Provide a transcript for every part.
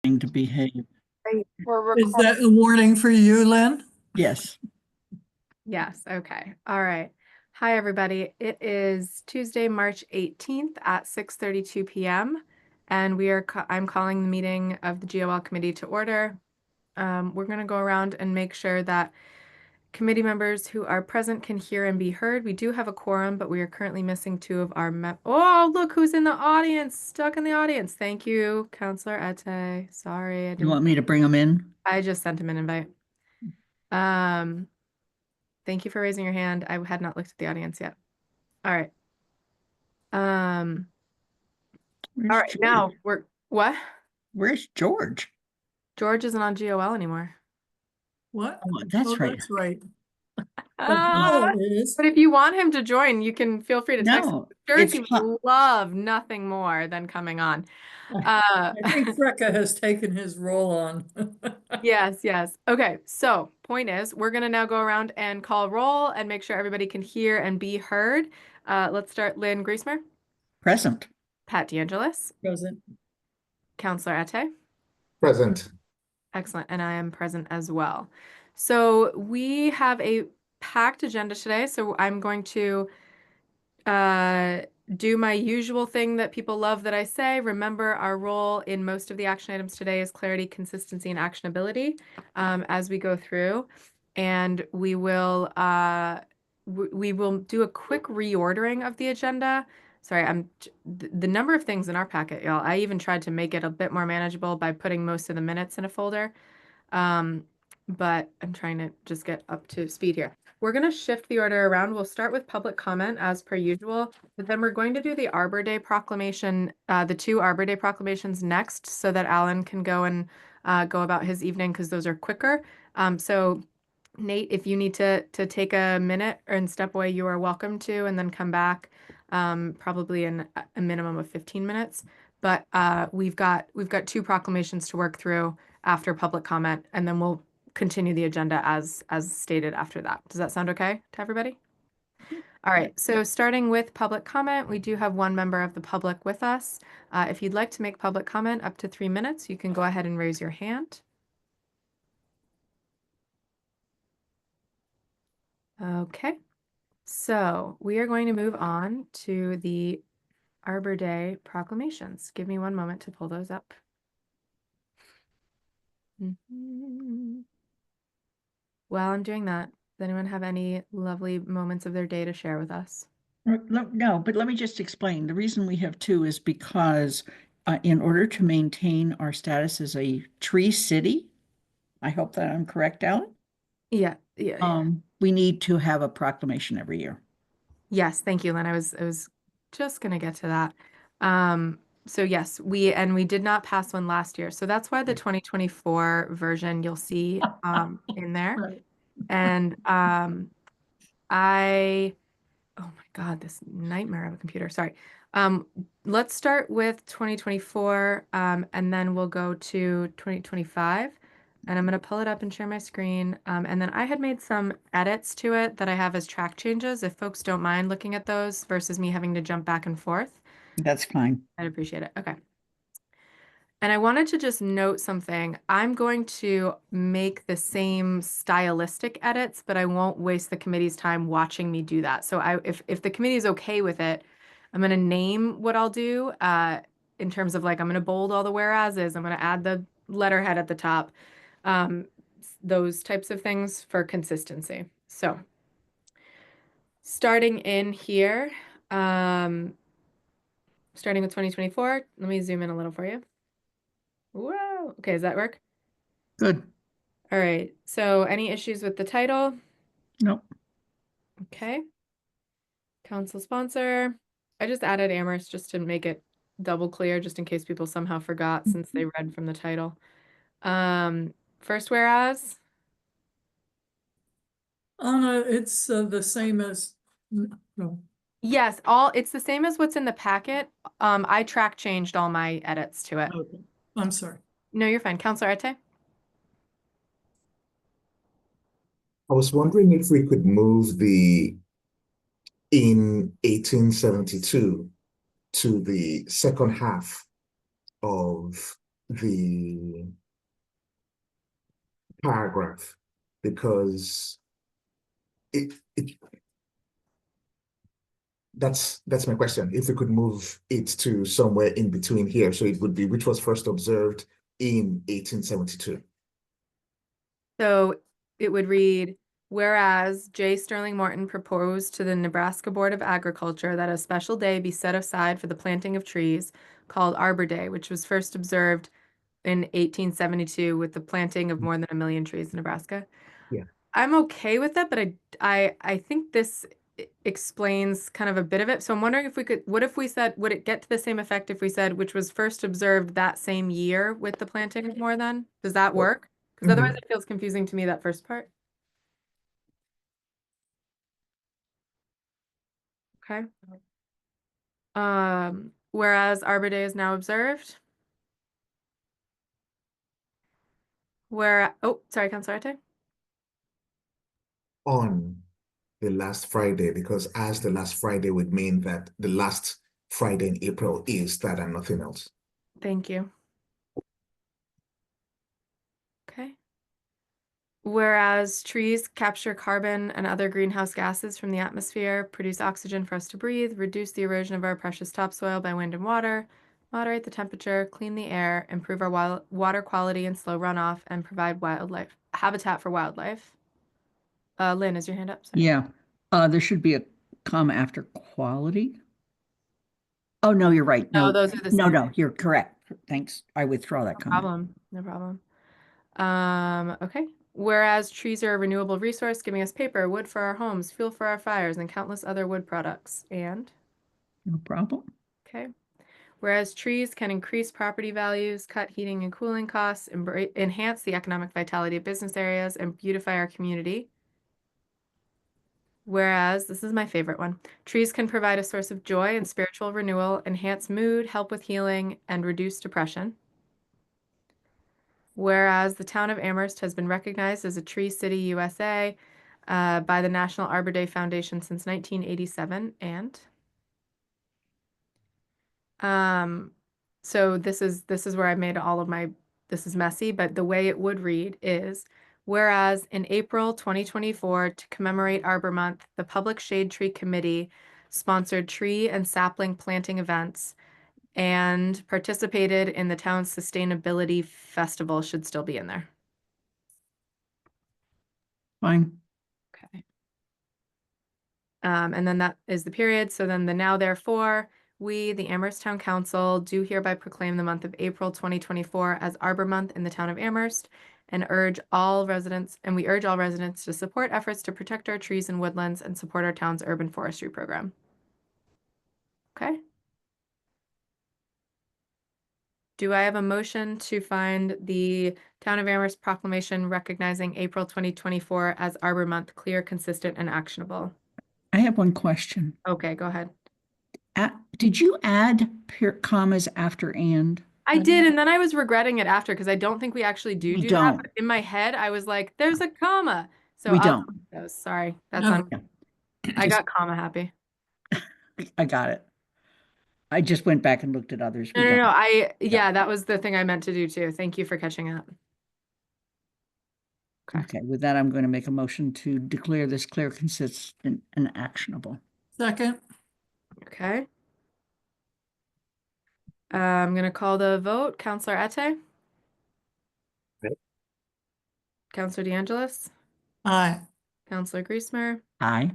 To behave. We're Is that a warning for you, Lynn? Yes. Yes, okay. All right. Hi, everybody. It is Tuesday, March 18th at 6:32 p.m. And I'm calling the meeting of the GOL committee to order. We're going to go around and make sure that committee members who are present can hear and be heard. We do have a quorum, but we are currently missing two of our Oh, look who's in the audience, stuck in the audience. Thank you, Counselor Ete. Sorry, You want me to bring them in? I just sent him an invite. Thank you for raising your hand. I had not looked at the audience yet. All right. All right, George? now what? Where's George? George isn't on GOL anymore. What? Oh, that's right. That's right. But if you want him to join, you can feel free to text him. No, Sure, it's he would love nothing more than coming on. I think Frecka has taken his role on. Yes. Okay, so point is, we're going to now go around and call roll and make sure everybody can hear and be heard. Let's start. Lynn Griesmer. present. Pat DeAngelis. Present. Counselor Ete. Present. Excellent, and I am present as well. So we have a packed agenda today, so I'm going to do my usual thing that people love that I say. Remember, our role in most of the action items today is clarity, consistency, and actionability as we go through. And we will do a quick reordering of the agenda. Sorry, the number of things in our packet, y'all. I even tried to make it a bit more manageable by putting most of the minutes in a folder. But I'm trying to just get up to speed here. We're going to shift the order around. We'll start with public comment as per usual, but then we're going to do the Arbor Day proclamation, the two Arbor Day proclamations next, so that Alan can go and go about his evening because those are quicker. So Nate, if you need to take a minute and step away, you are welcome to, and then come back probably in a minimum of 15 minutes. But we've got two proclamations to work through after public comment, and then we'll continue the agenda as stated after that. Does that sound okay to everybody? All right, so starting with public comment, we do have one member of the public with us. If you'd like to make public comment up to 3 minutes, you can go ahead and raise your hand. Okay, so we are going to move on to the Arbor Day proclamations. Give me one moment to pull those up. While I'm doing that, does anyone have any lovely moments of their day to share with us? No, but let me just explain. The reason we have two is because in order to maintain our status as a tree city, I hope that I'm correct, Alan? Yeah. We need to have a proclamation every year. Yes, thank you, Lynn. I was just gonna get to that. So yes, we did not pass one last year. So that's why the 2024 version you'll see in there. Right. And oh my God, this nightmare of a computer. Sorry. Let's start with 2024 and then we'll go to 2025. And I'm going to pull it up and share my screen. And then I had made some edits to it that I have as track changes. If folks don't mind looking at those versus me having to jump back and forth. That's fine. I'd appreciate it. Okay. And I wanted to just note something. I'm going to make the same stylistic edits, but I won't waste the committee's time watching me do that. So if the committee is okay with it, I'm going to name what I'll do in terms of like, I'm going to bold all the whereases. I'm going to add the letterhead at the top, those types of things for consistency. So starting in here, starting with 2024, let me zoom in a little for you. Whoa. Okay, does that work? Good. All right. So any issues with the title? Nope. Okay. Council sponsor. I just added Amherst just to make it double clear, just in case people somehow forgot since they read from the title. First whereas. Anna, it's the same as, no. Yes, it's the same as what's in the packet. I track changed all my edits to it. Okay. I'm sorry. No, you're fine. Councilor Ete? I was wondering if we could move the in 1872 to the second half of the paragraph because it that's my question. If we could move it to somewhere in between here, so it would be which was first observed in 1872. So it would read, whereas J. Sterling Morton proposed to the Nebraska Board of Agriculture that a special day be set aside for the planting of trees called Arbor Day, which was first observed in 1872 with the planting of more than 1 million trees in Nebraska. Yeah. I'm okay with that, but I think this explains kind of a bit of it. So I'm wondering if we could, what if we said, would it get to the same effect if we said, which was first observed that same year with the planting of more than? Does that Well, work? Because otherwise Mhm. it feels confusing to me, that first part. Okay. Whereas Arbor Day is now observed. Oh, sorry, Councilor Ate. On the last Friday, because as the last Friday would mean that the last Friday in April is that and nothing else. Thank you. Okay. Whereas trees capture carbon and other greenhouse gases from the atmosphere, produce oxygen for us to breathe, reduce the erosion of our precious topsoil by wind and water, moderate the temperature, clean the air, improve our water quality and slow runoff, and provide wildlife habitat for wildlife. Lynn, is your hand up? Sorry. Yeah, there should be a comma after quality. Oh, no, you're right. No, No, those are the no, same. no, you're correct. Thanks. I withdraw that comment. Problem. No problem. Okay. Whereas trees are a renewable resource, giving us paper, wood for our homes, fuel for our fires, and countless other wood products. And, No problem. okay. Whereas trees can increase property values, cut heating and cooling costs, enhance the economic vitality of business areas, and beautify our community. Whereas, this is my favorite one, trees can provide a source of joy and spiritual renewal, enhance mood, help with healing, and reduce depression. Whereas the town of Amherst has been recognized as a Tree City USA by the National Arbor Day Foundation since 1987. And so this is where I made all of my, this is messy, but the way it would read is, whereas in April 2024, to commemorate Arbor Month, the Public Shade Tree Committee sponsored tree and sapling planting events and participated in the town's sustainability festival, should still be in there. Fine. Okay. And then that is the period. So then the now therefore, we, the Amherst Town Council, do hereby proclaim the month of April 2024 as Arbor Month in the town of Amherst and we urge all residents to support efforts to protect our trees and woodlands and support our town's urban forestry program. Okay. Do I have a motion to find the Town of Amherst proclamation recognizing April 2024 as Arbor Month clear, consistent, and actionable? I have one question. Okay, go ahead. Did you add commas after and? I did, and then I was regretting it after because I don't think we actually do We that. don't. But in my head, I was like, "There's a comma." So We I'll don't. those. Sorry, that's No. on. I got comma happy. I got it. I just went back and looked at others. We No, don't. yeah, that was the thing I meant to do too. Thank you for catching up. Okay. Okay, with that, I'm going to make a motion to declare this clear, consistent, and actionable. Second, Okay. I'm gonna call the vote. Counselor Ate. Okay. Counselor DeAngelis. aye. Counselor Griesmer. Aye.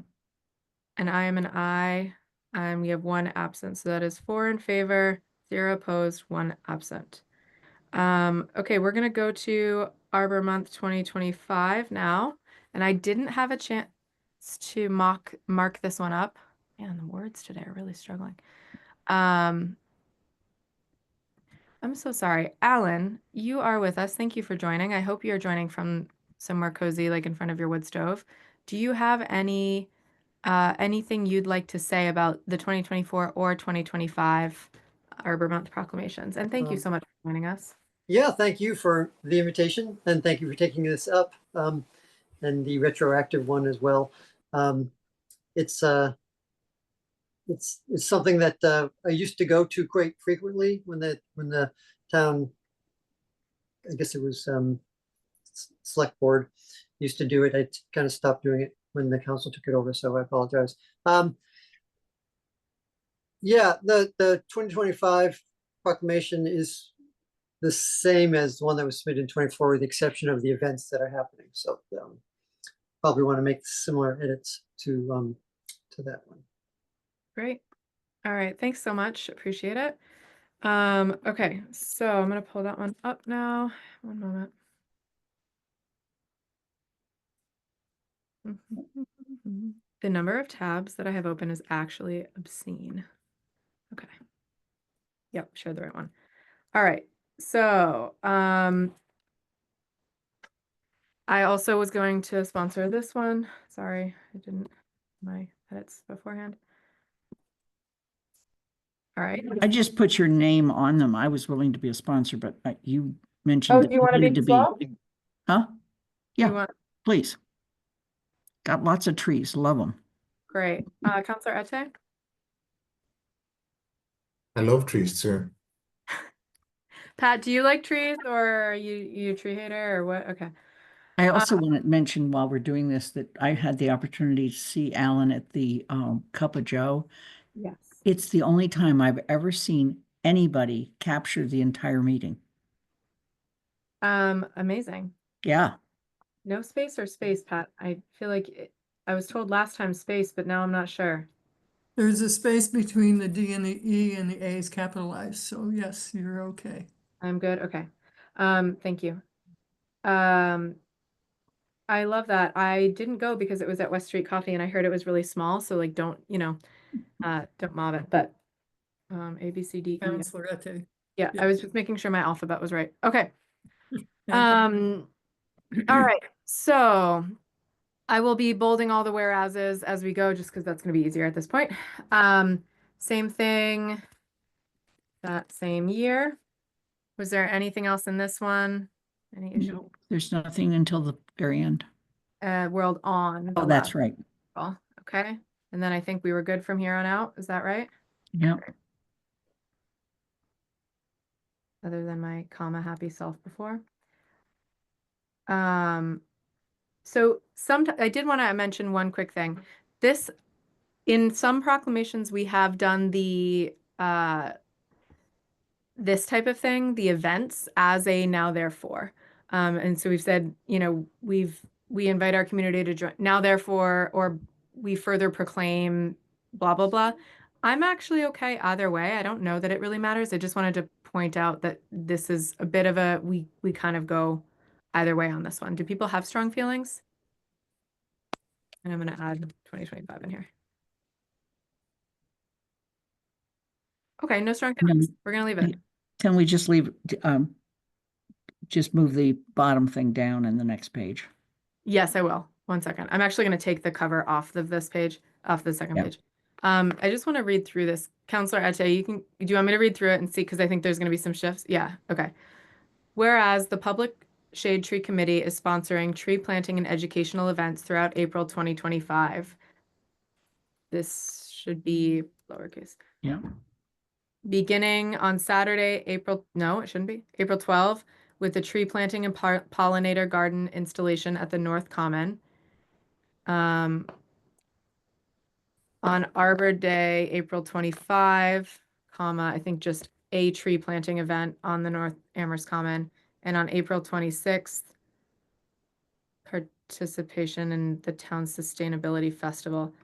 And I am an aye. We have one absent, so that is 4 in favor, 0 opposed, 1 absent. Okay, we're gonna go to Arbor Month 2025 now, and I didn't have a chance to mark this one up. Man, the words today are really struggling. I'm so sorry. Alan, you are with us. Thank you for joining. I hope you're joining from somewhere cozy, like in front of your wood stove. Do you have anything you'd like to say about the 2024 or 2025 Arbor Month proclamations? And thank you so much for joining us. Yeah, thank you for the invitation and thank you for taking this up and the retroactive one as well. It's something that I used to go to quite frequently when the town I guess it was select board used to do it. I kind of stopped doing it when the council took it over, so I apologize. Yeah, the 2025 proclamation is the same as the one that was submitted in 24, with the exception of the events that are happening. So probably want to make similar edits to that one. Great. All right. Thanks so much. Appreciate it. Okay, so I'm gonna pull that one up now. One moment. The number of tabs that I have open is actually obscene. Okay. Yep, showed the right one. All right. So, I also was going to sponsor this one. Sorry, I didn't my edits beforehand. All right. I just put your name on them. I was willing to be a sponsor, but you mentioned Oh, that do you want to be needed as well? Huh? You Yeah, want, please. Got lots of trees, love them. great. Counselor Ete? I love trees too. Pat, do you like trees, or are you a tree hater, or what? Okay. I also want to mention while we're doing this that I had the opportunity to see Alan at the Cup of Joe. Yes. It's the only time I've ever seen anybody capture the entire meeting. Amazing. Yeah, No space or space, Pat? I feel like I was told last time space, but now I'm not sure. There's a space between the D and the E, and the A is capitalized, so yes, you're okay. I'm good. Okay. Thank you. I love that. I didn't go because it was at West Street Coffee and I heard it was really small, so like don't mob it, but A, B, C, D, E. Counselor Ete. Yeah, I was just making sure my alphabet was right. Okay. Thank All right. So I will be bolding all the whereases as we go, just because that's going to be easier at this point. Same thing that same year. Was there anything else in this one? Any issue? no, there's nothing until the very end. World on. Oh, the that's last right. article. Okay. And then I think we were good from here on out. Is that right? Yeah. Other than my comma happy self before. So I did want to mention one quick thing. This, in some proclamations, we have done the this type of thing, the events, as a now therefore. And so we've said, we invite our community to join now therefore, or we further proclaim blah, blah, blah. I'm actually okay either way. I don't know that it really matters. I just wanted to point out that this is a bit of a, we kind of go either way on this one. Do people have strong feelings? And I'm going to add 2025 in here. Okay, no strong feelings. We're going to leave it. Can we just leave, just move the bottom thing down in the next page? Yes, I will. 1 second. I'm actually going to take the cover off of this page, off the second Yeah. page. I just want to read through this. Counselor Ete, do you want me to read through it and see? Because I think there's going to be some shifts. Yeah, okay. Whereas the Public Shade Tree Committee is sponsoring tree planting and educational events throughout April 2025. This should be lowercase. Yeah. Beginning on Saturday, it shouldn't be, April 12, with the tree planting and pollinator garden installation at the North Common. On Arbor Day, April 25, I think just a tree planting event on the North Amherst Common. And on April 26th, participation in the town sustainability festival,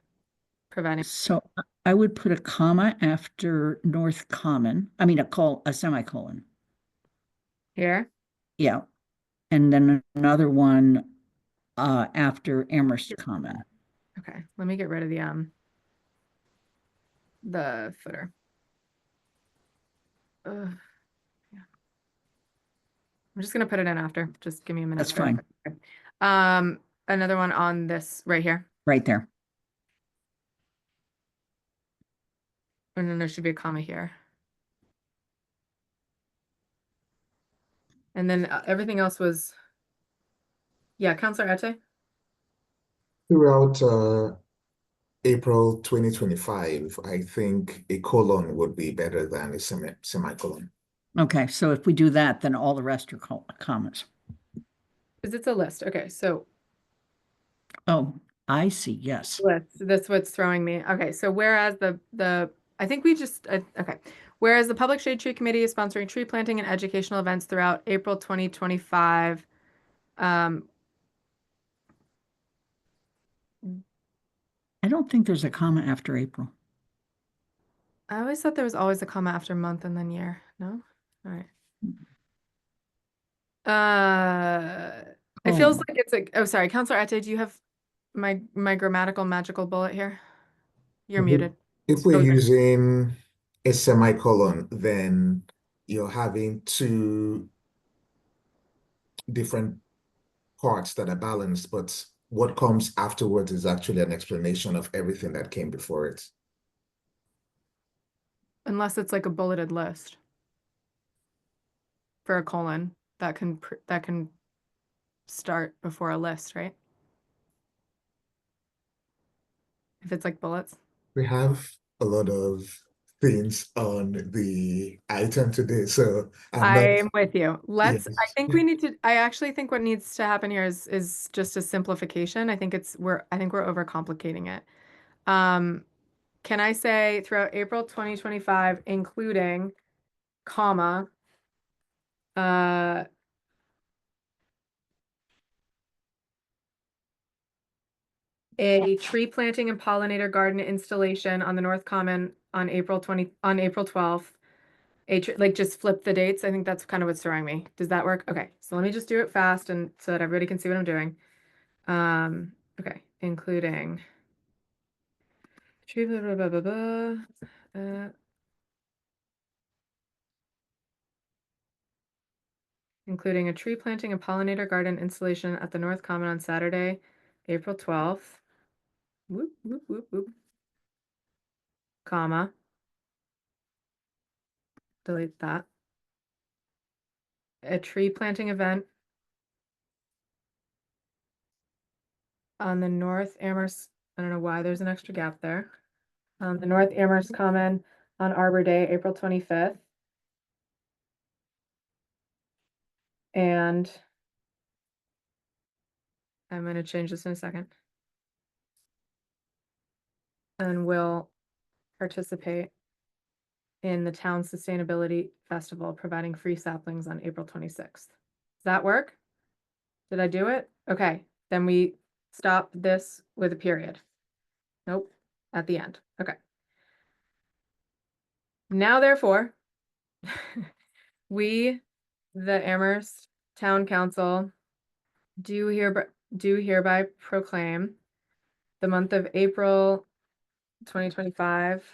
providing. So I would put a comma after North Common. I mean, a semicolon. Here. Yeah. And then another one after Amherst Common. Okay, let me get rid of the footer. Yeah. I'm just gonna put it in after. Just give me a minute. That's fine. Okay. Another one on this right here. Right there. And then there should be a comma here. And then everything else was, yeah, Counselor Ete? Throughout April 2025, I think a colon would be better than a semicolon. Okay, so if we do that, then all the rest are commas. Because it's a list. Okay, so Oh, I see, yes. list. That's what's throwing me. Okay, so whereas the I think we just okay. Whereas the Public Shade Tree Committee is sponsoring tree planting and educational events throughout April 2025. Um, I don't think there's a comma after April. I always thought there was always a comma after month and then year. No? All right. It feels Oh. like it's like, oh, sorry, Counselor Ate, do you have my grammatical magical bullet here? You're Mhm. muted. If we're Oh, there. using a semicolon, then you're having two different parts that are balanced, but what comes afterwards is actually an explanation of everything that came before it. Unless it's like a bulleted list for a colon that can start before a list, right? If it's like bullets. We have a lot of things on the item today, so I'm not. I'm with you. I Yes. think we need to, I actually think what needs to happen here is just a simplification. I think we're overcomplicating it. Can I say throughout April 2025, including comma, a tree planting and pollinator garden installation on the North Common on April 12th. Like just flip the dates. I think that's kind of what's throwing me. Does that work? Okay, so let me just do it fast and so that everybody can see what I'm doing. Okay, including tree blah, blah, blah, blah, blah. Including a tree planting and pollinator garden installation at the North Common on Saturday, April 12th. Whoop, whoop, whoop, whoop. Comma. Delete that. A tree planting event on the North Amherst. I don't know why there's an extra gap there. The North Amherst Common on Arbor Day, April 25th. And I'm going to change this in a second. And will participate in the town sustainability festival, providing free saplings on April 26th. Does that work? Did I do it? Okay, then we stop this with a period. Nope, at the end. Okay. Now, therefore, we, the Amherst Town Council, do hereby proclaim the month of April 2025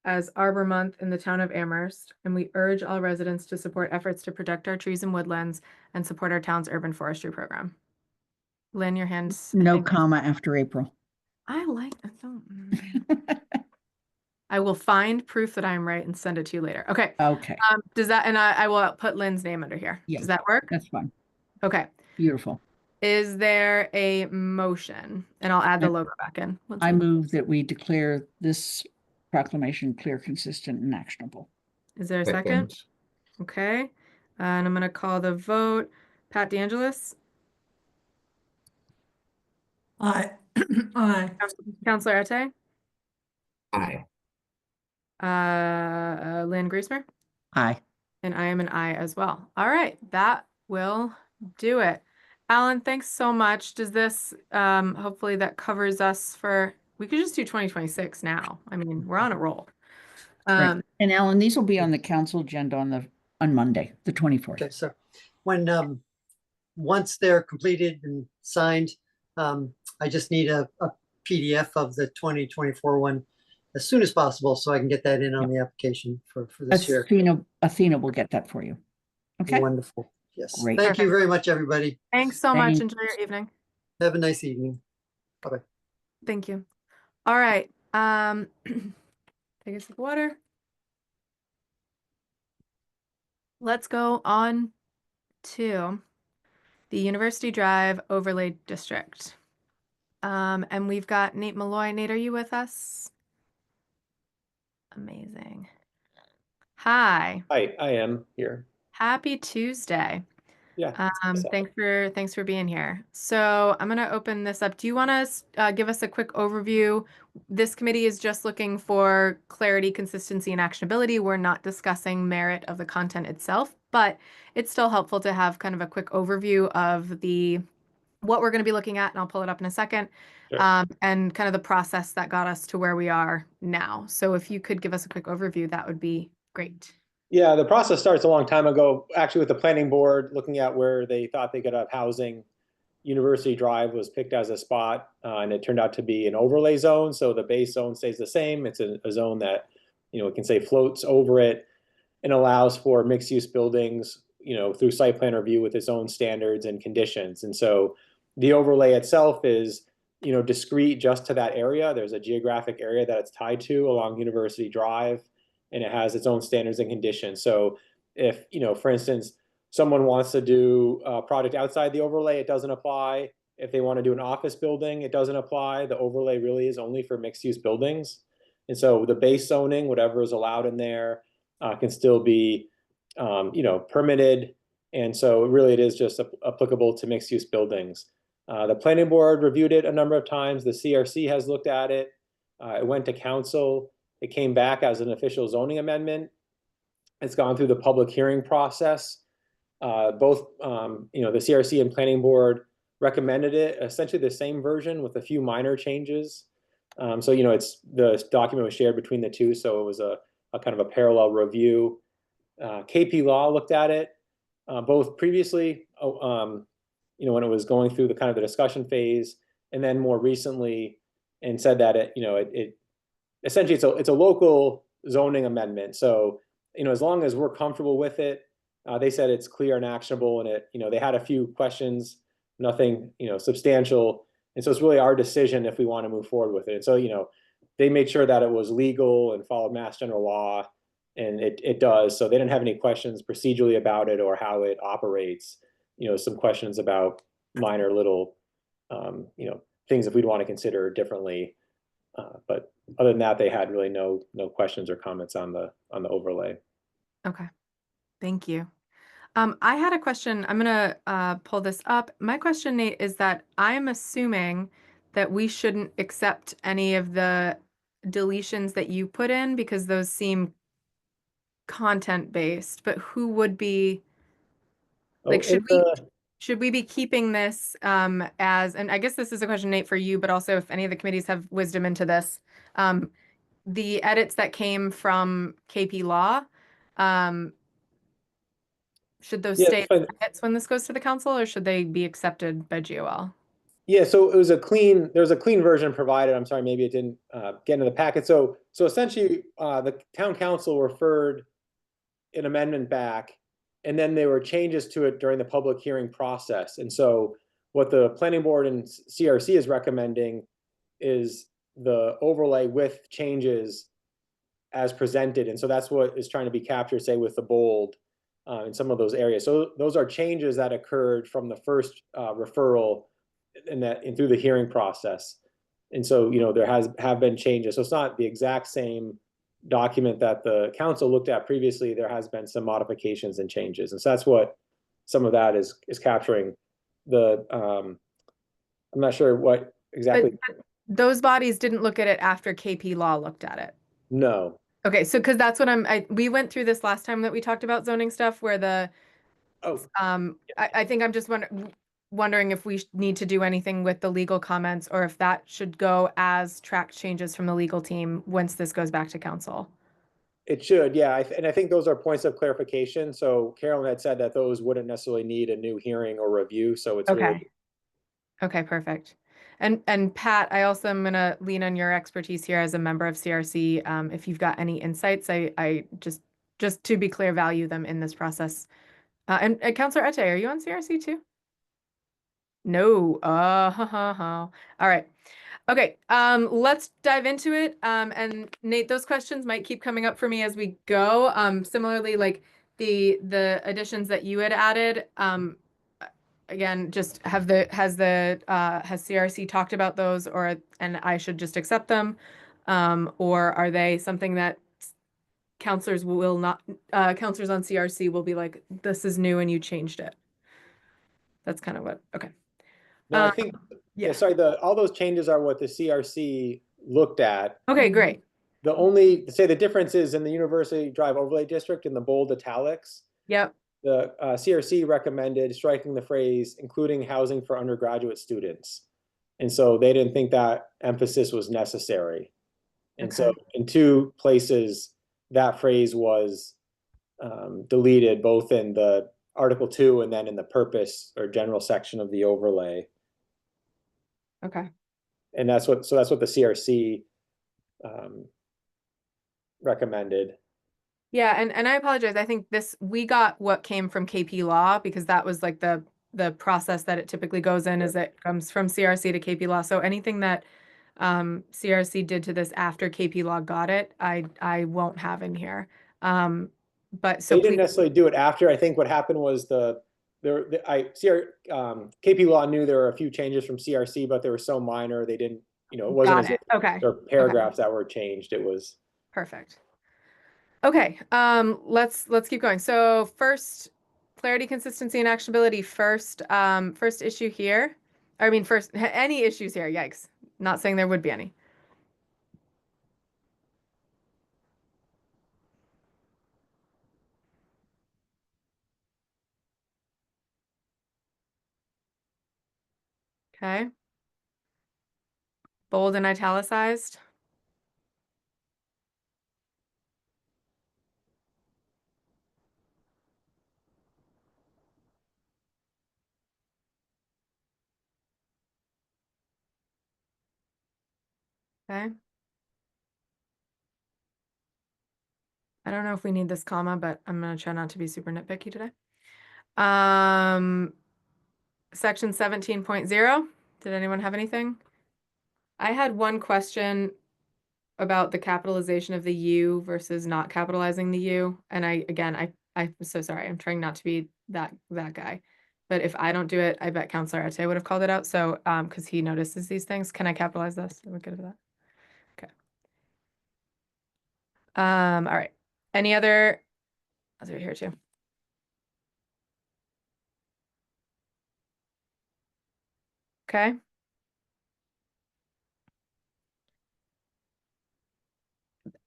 as Arbor Month in the town of Amherst, and we urge all residents to support efforts to protect our trees and woodlands and support our town's urban forestry program. Lynn, your hands. No comma after April. I like that. I will find proof that I'm right and send it to you later. Okay. Okay, Does that, and I will put Lynn's name under here. Yeah. Does that work? that's fine. Okay. Beautiful. Is there a motion? And I'll add the I- logo back in. I move that we declare this proclamation clear, consistent, and actionable. Is there a second? Second. Okay. And I'm going to call the vote. Pat DeAngelis, Aye. Aye. Counselor Ate, Aye. Lynn Griesmer, Aye. and I am an aye as well. All right, that will do it. Alan, thanks so much. Does this, hopefully that covers us for, we could just do 2026 now. I mean, we're on a roll. Right. And Alan, these will be on the council agenda on Monday, the 24th. Okay, so when, once they're completed and signed, I just need a PDF of the 2024 one as soon as possible, so I can get that in on the application for this year. Athena will get that for you. Okay. Wonderful. Yes. Great. Thank you very much, everybody. Thanks so much. Thanks. Enjoy your evening. Have a nice evening. Bye-bye. Thank you. All right. Take a sip of water. Let's go on to the University Drive Overlay District. And we've got Nate Malloy. Nate, are you with us? Amazing. Hi, I am here. happy Tuesday. Yeah. what's up? Thanks for being here. So I'm gonna open this up. Do you want to give us a quick overview? This committee is just looking for clarity, consistency, and actionability. We're not discussing merit of the content itself, but it's still helpful to have kind of a quick overview of what we're going to be looking at, and I'll pull it up in a second, Sure. and kind of the process that got us to where we are now. So if you could give us a quick overview, that would be great. Yeah, the process starts a long time ago, actually with the planning board looking at where they thought they could have housing. University Drive was picked as a spot, and it turned out to be an overlay zone. So the base zone stays the same. It's a zone that, we can say floats over it and allows for mixed use buildings, through site plan review with its own standards and conditions. And so the overlay itself is, discrete just to that area. There's a geographic area that it's tied to along University Drive, and it has its own standards and conditions. So if, for instance, someone wants to do a project outside the overlay, it doesn't apply. If they want to do an office building, it doesn't apply. The overlay really is only for mixed use buildings. And so the base zoning, whatever is allowed in there, can still be, permitted. And so really it is just applicable to mixed use buildings. The planning board reviewed it a number of times. The CRC has looked at it. It went to council. It came back as an official zoning amendment. It's gone through the public hearing process. Both, the CRC and planning board recommended it, essentially the same version with a few minor changes. So, it's the document was shared between the two, so it was a kind of a parallel review. KP Law looked at it, both previously, when it was going through the kind of the discussion phase, and then more recently, and said that it essentially it's a local zoning amendment. So, as long as we're comfortable with it, they said it's clear and actionable, and they had a few questions, nothing, substantial. And so it's really our decision if we want to move forward with it. And so, they made sure that it was legal and followed Mass General Law, and it does. So they didn't have any questions procedurally about it or how it operates. Some questions about minor little, things if we'd want to consider differently. But other than that, they had really no questions or comments on the overlay. Okay, thank you. I had a question. I'm gonna pull this up. My question, Nate, is that I'm assuming that we shouldn't accept any of the deletions that you put in because those seem content-based, but who would be, like, should we be keeping this as, and I guess this is a question, Nate, for you, but also if any of the committees have wisdom into this, the edits that came from KP Law, should those Yeah, stay fine. edits when this goes to the council, or should they be accepted by GOL? Yeah, so there was a clean version provided. I'm sorry, maybe it didn't get into the packet. So essentially, the town council referred an amendment back, and then there were changes to it during the public hearing process. And so what the planning board and CRC is recommending is the overlay with changes as presented. And so that's what is trying to be captured, say, with the bold in some of those areas. So those are changes that occurred from the first referral and through the hearing process. And so, there have been changes. So it's not the exact same document that the council looked at previously. There has been some modifications and changes. And so that's what some of that is capturing. I'm not sure what exactly. But those bodies didn't look at it after KP Law looked at it. No. Okay, so because that's what we went through this last time that we talked about zoning stuff, where I think I'm just wondering if we need to do anything with the legal comments, or if that should go as track changes from the legal team once this goes back to council. It should, yeah. And I think those are points of clarification. So Carolyn had said that those wouldn't necessarily need a new hearing or review. So it's really. Okay, perfect. And Pat, I also am gonna lean on your expertise here as a member of CRC. If you've got any insights, I just to be clear, value them in this process. And Councilor Ete, are you on CRC too? No. All right. Okay. Let's dive into it. And Nate, those questions might keep coming up for me as we go. Similarly, like the additions that you had added. Again, just has CRC talked about those, and I should just accept them, or are they something that counselors will not, counselors on CRC will be like, this is new and you changed it. That's kind of what, okay. No, I Um, think, yeah. yeah, sorry, all those changes are what the CRC looked at. Okay, great. The only, say the difference is in the University Drive Overlay District in the bold italics, Yep. the CRC recommended striking the phrase, including housing for undergraduate students. And so they didn't think that emphasis was necessary. And so Okay. in two places, that phrase was deleted, both in the Article 2 and then in the purpose or general section of the overlay. Okay. And that's what the CRC recommended. Yeah, and I apologize. I think we got what came from KP Law because that was like the process that it typically goes in, is it comes from CRC to KP Law. So anything that CRC did to this after KP Law got it, I won't have in here. But so They didn't please, necessarily do it after. I think what happened was KP Law knew there were a few changes from CRC, but they were so minor they didn't, it wasn't got as it. if Okay. there were paragraphs that were changed. It was Perfect. Okay, let's keep going. So first, clarity, consistency, and actionability. First issue here. I mean, first, any issues here? Yikes! Not saying there would be any. Okay. Bold and italicized. Okay. I don't know if we need this comma, but I'm gonna try not to be super nitpicky today. Section 17.0. Did anyone have anything? I had one question about the capitalization of the U versus not capitalizing the U. And I'm so sorry. I'm trying not to be that guy. But if I don't do it, I bet Counselor Ate would have called it out. So, because he notices these things. Can I capitalize this? Are we good with that? Okay. All right. Any other? I'll do it here too. Okay.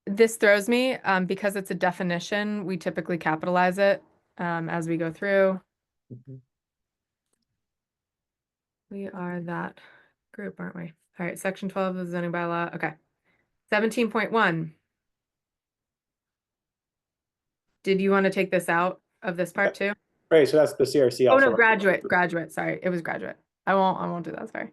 This throws me because it's a definition. We typically capitalize it as we go through. We are that group, aren't we? All right, section 12 of the zoning bylaw. Okay. 17.1. Did you want to take this out of this part too? right. So that's the CRC Oh also. no, graduate. Sorry, it was graduate. I won't do that. Sorry.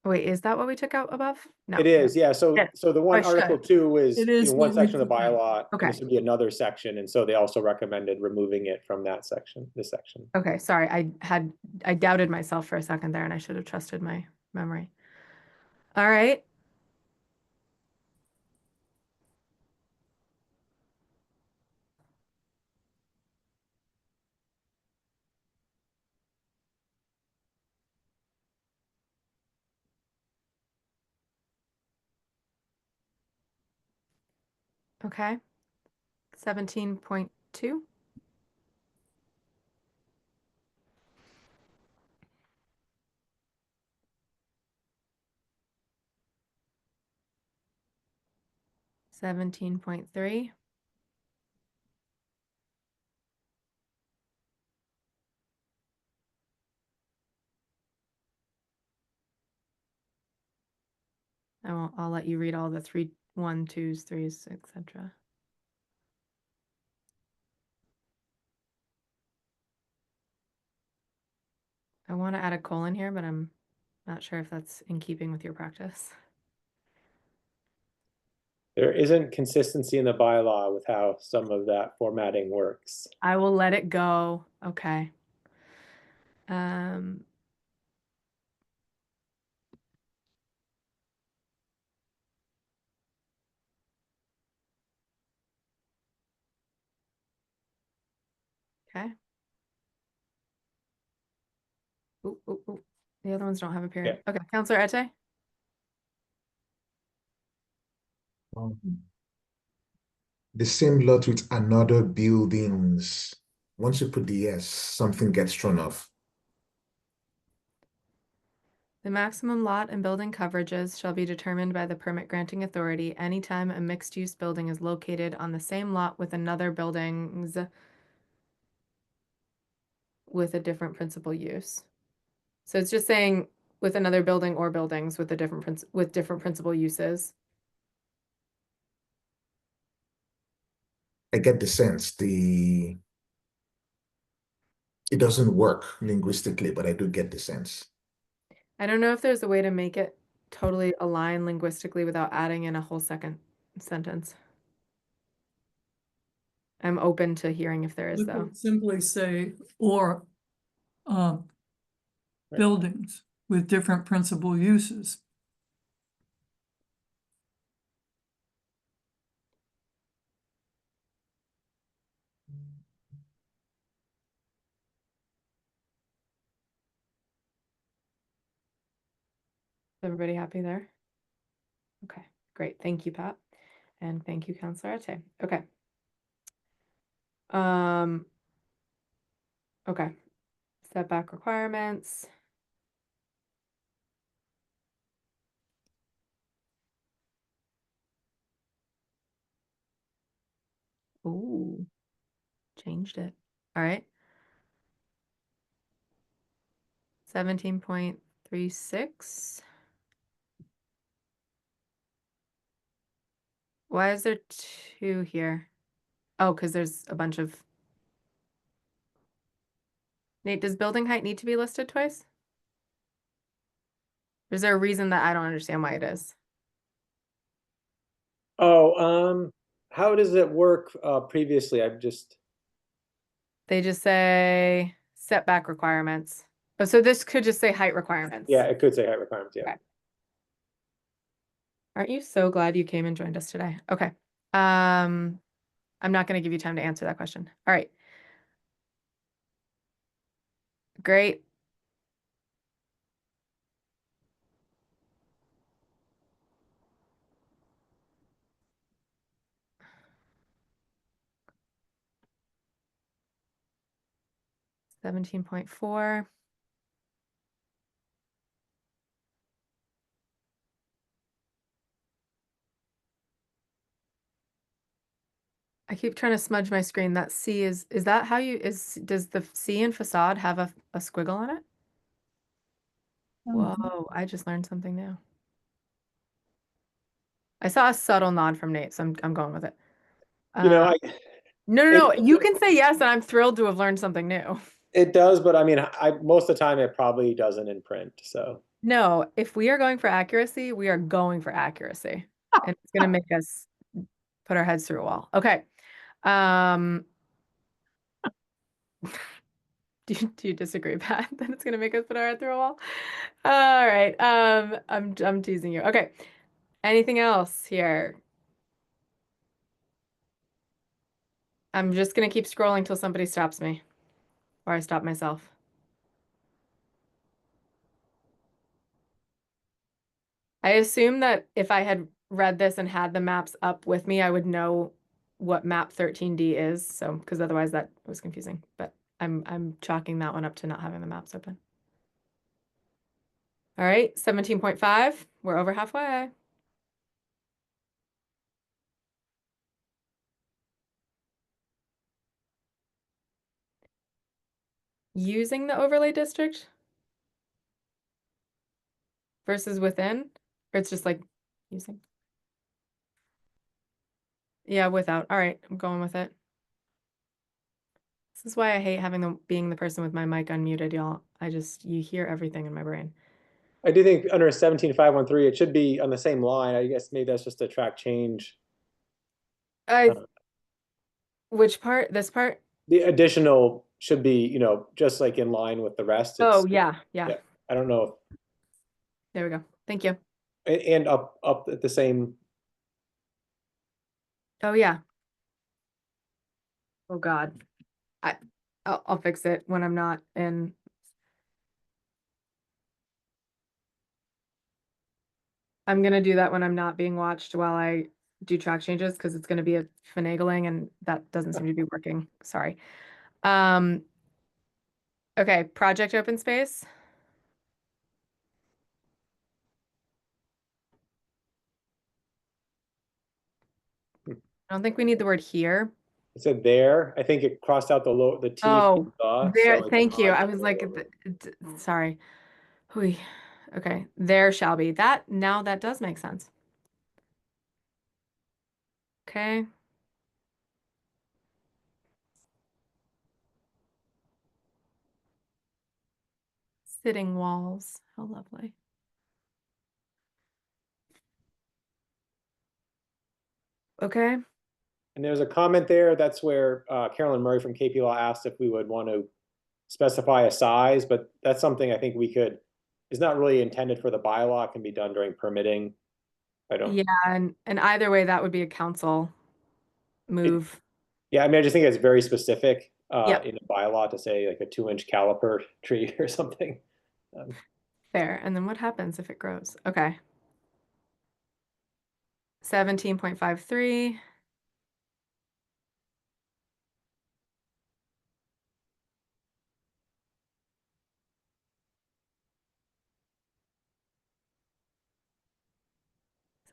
Wait, is that what we took out above? No. It is, yeah. So Yes. the one I should. Article 2 is, It is one what we section of the took out. bylaw. Okay. This would be another section, and so they also recommended removing it from that section, this section. Okay, sorry. I doubted myself for a second there and I should have trusted my memory. All right. Okay. 17.2. $17.3. I'll let you read all the 3, 1, 2s, 3s, etc. I want to add a colon here, but I'm not sure if that's in keeping with your practice. There isn't consistency in the bylaw with how some of that formatting works. I will let it go. Okay. Um, okay. Ooh, ooh, ooh. The other ones don't have a period. Okay, Counselor Ete? The same lot with another buildings. Once you put the yes, something gets thrown off. The maximum lot and building coverages shall be determined by the permit granting authority anytime a mixed-use building is located on the same lot with another buildings with a different principal use. So it's just saying with another building or buildings with a different with different principal uses. I get the sense it doesn't work linguistically, but I do get the sense. I don't know if there's a way to make it totally align linguistically without adding in a whole second sentence. I'm open to hearing if there is, We though. could simply say, or buildings with different principal uses. Is everybody happy there? Okay, great. Thank you, Pat. And thank you, Counselor Ete. Okay. Okay. Setback requirements. Ooh, changed it. All right. 17.36. Why is there 2 here? Oh, because there's a bunch of. Nate, does building height need to be listed twice? Is there a reason that I don't understand why it is? Oh, how does it work previously? They just say setback requirements. Oh, so this could just say height requirements. Yeah, it could say height requirements, yeah. Okay. Aren't you so glad you came and joined us today? Okay. I'm not going to give you time to answer that question. All right. Great. $17.4. I keep trying to smudge my screen. That C is that how you does the C in facade have a squiggle on it? Whoa, I just learned something new. I saw a subtle nod from Nate, so I'm going with it. You know, No. You can say yes, and I'm thrilled to have learned something new. it does, but I mean, most of the time it probably doesn't in print, so. No, if we are going for accuracy, we are going for accuracy. And it's gonna make us put our heads through a wall. Okay. Do you disagree, Pat, that it's gonna make us put our head through a wall? All right. I'm teasing you. Okay. Anything else here? I'm just gonna keep scrolling till somebody stops me, or I stop myself. I assume that if I had read this and had the maps up with me, I would know what map 13D is. So, because otherwise that was confusing. But I'm chalking that one up to not having the maps open. All right, 17.5. We're over halfway. Using the overlay district versus within, or it's just like using. Yeah, without. All right, I'm going with it. This is why I hate having being the person with my mic unmuted, y'all. You hear everything in my brain. I do think under 17.513, it should be on the same line. I guess maybe that's just a track change. Which part? This part? The additional should be, just like in line with the rest. Oh, yeah. I don't know. There we go. Thank you. And up at the same. Oh, yeah. Oh, God. I'll fix it when I'm not in. I'm gonna do that when I'm not being watched while I do track changes, because it's gonna be a finagling and that doesn't seem to be working. Sorry. Okay, project open space. I don't think we need the word here. It said there. I think it crossed out the T. Oh, the, there, so it's thank you. not- I was like, sorry. Hui. Okay, there shall be. That, now that does make sense. Okay. Sitting walls, how lovely. Okay, And there's a comment there. That's where Carolyn Murray from KP Law asked if we would want to specify a size, but that's something I think we could, it's not really intended for the bylaw, it can be done during permitting. I don't, yeah, and either way, that would be a council move. yeah, I mean, I just think it's very specific Yep. in a bylaw to say like a 2-inch caliper tree or something. Fair. And then what happens if it grows? Okay. 17.53.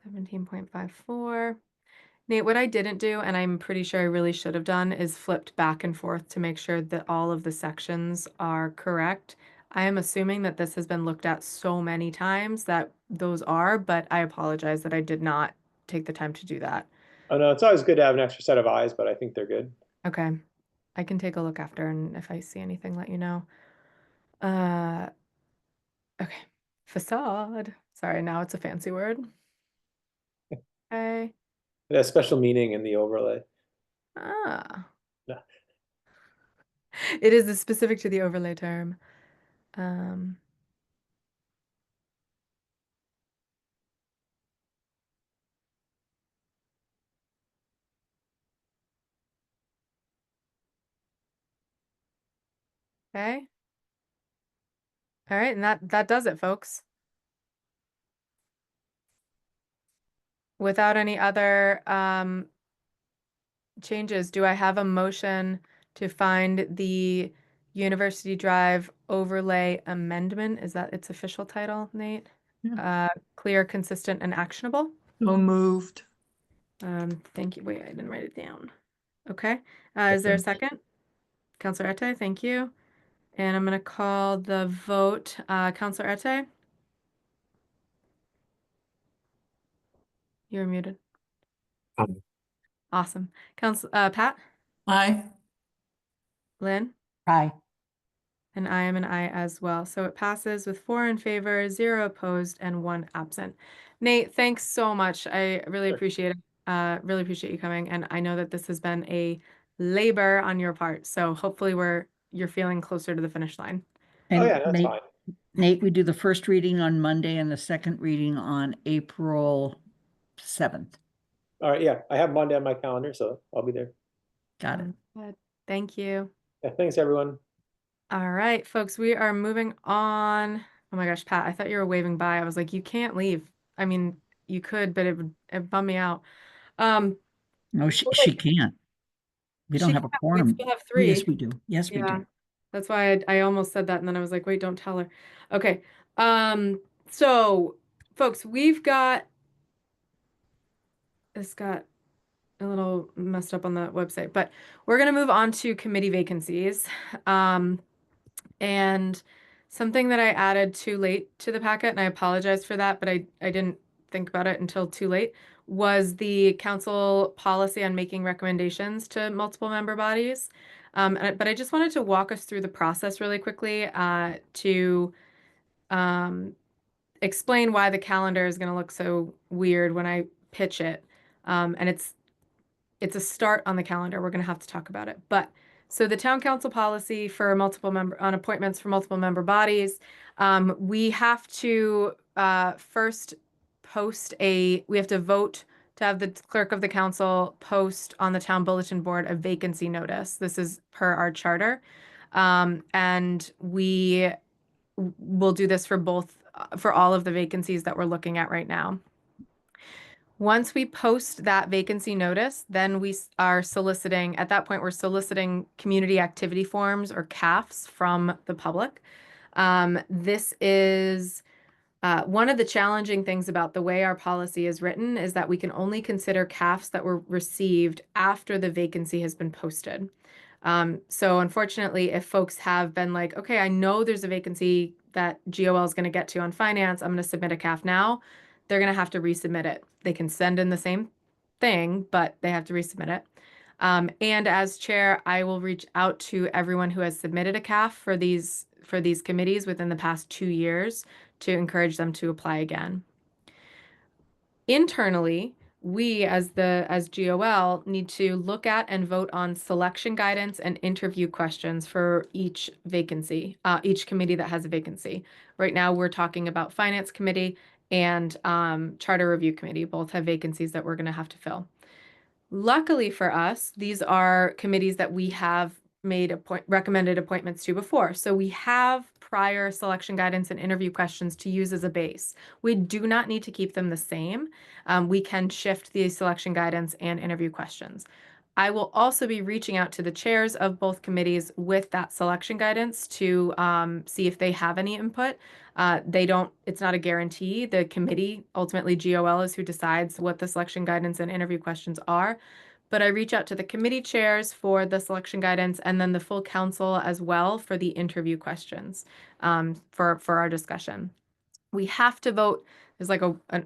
$17.54. Nate, what I didn't do, and I'm pretty sure I really should have done, is flipped back and forth to make sure that all of the sections are correct. I am assuming that this has been looked at so many times that those are, but I apologize that I did not take the time to do that. Oh no, it's always good to have an extra set of eyes, but I think they're good. Okay. I can take a look after, and if I see anything, let you know. Okay. Facade. Sorry, now it's a fancy word. Okay. It has special meaning in the overlay. Ah. Yeah. It is specific to the overlay term. Okay. All right, and that does it, folks. Without any other changes, do I have a motion to find the University Drive overlay amendment? Is that its official title, Nate? Clear, consistent, and actionable? So moved. Thank you. Wait, I didn't write it down. Okay. Is there a second? Counselor Ette, thank you. And I'm going to call the vote. Counselor Ette? You're muted. Awesome. Pat? Aye. Lynn? Aye. And I am an aye as well. So it passes with 4 in favor, 0 opposed, and 1 absent. Nate, thanks so much. I really Sure. appreciate it. Really appreciate you coming. And I know that this has been a labor on your part. So hopefully you're feeling closer to the finish line. Oh And yeah, that's Nate, fine. Nate, we do the first reading on Monday and the second reading on April 7th. All right, yeah, I have Monday on my calendar, so I'll be there. Got it. Good. Thank you. Yeah, thanks everyone. All right, folks, we are moving on. Oh my gosh, Pat, I thought you were waving by. I was like, you can't leave. I mean, you could, but it bummed me out. No, she can't. We don't She have a can't. quorum. We still have Oh, yes, 3. we do. Yes, we Yeah, do. that's why I almost said that, and then I was like, wait, don't tell her. Okay. So folks, we've got this got a little messed up on the website, but we're gonna move on to committee vacancies. And something that I added too late to the packet, and I apologize for that, but I didn't think about it until too late, was the council policy on making recommendations to multiple member bodies. But I just wanted to walk us through the process really quickly to explain why the calendar is going to look so weird when I pitch it. And it's a start on the calendar. We're going to have to talk about it. But so the town council policy for on appointments for multiple member bodies, we have to first we have to vote to have the clerk of the council post on the town bulletin board a vacancy notice. This is per our charter. And we will do this for both for all of the vacancies that we're looking at right now. Once we post that vacancy notice, then we are soliciting, at that point, we're soliciting community activity forms or CAFs from the public. This is one of the challenging things about the way our policy is written is that we can only consider CAFs that were received after the vacancy has been posted. So unfortunately, if folks have been like, okay, I know there's a vacancy that GOL is going to get to on finance, I'm going to submit a CAF now, they're going to have to resubmit it. They can send in the same thing, but they have to resubmit it. And as chair, I will reach out to everyone who has submitted a CAF for these committees within the past 2 years to encourage them to apply again. Internally, we as GOL need to look at and vote on selection guidance and interview questions for each vacancy, each committee that has a vacancy. Right now, we're talking about Finance Committee and Charter Review Committee. Both have vacancies that we're going to have to fill. Luckily for us, these are committees that we have made recommended appointments to before. So we have prior selection guidance and interview questions to use as a base. We do not need to keep them the same. We can shift the selection guidance and interview questions. I will also be reaching out to the chairs of both committees with that selection guidance to see if they have any input. It's not a guarantee. The committee, ultimately GOL, is who decides what the selection guidance and interview questions are. But I reach out to the committee chairs for the selection guidance and then the full council as well for the interview questions for our discussion. We have to vote. There's like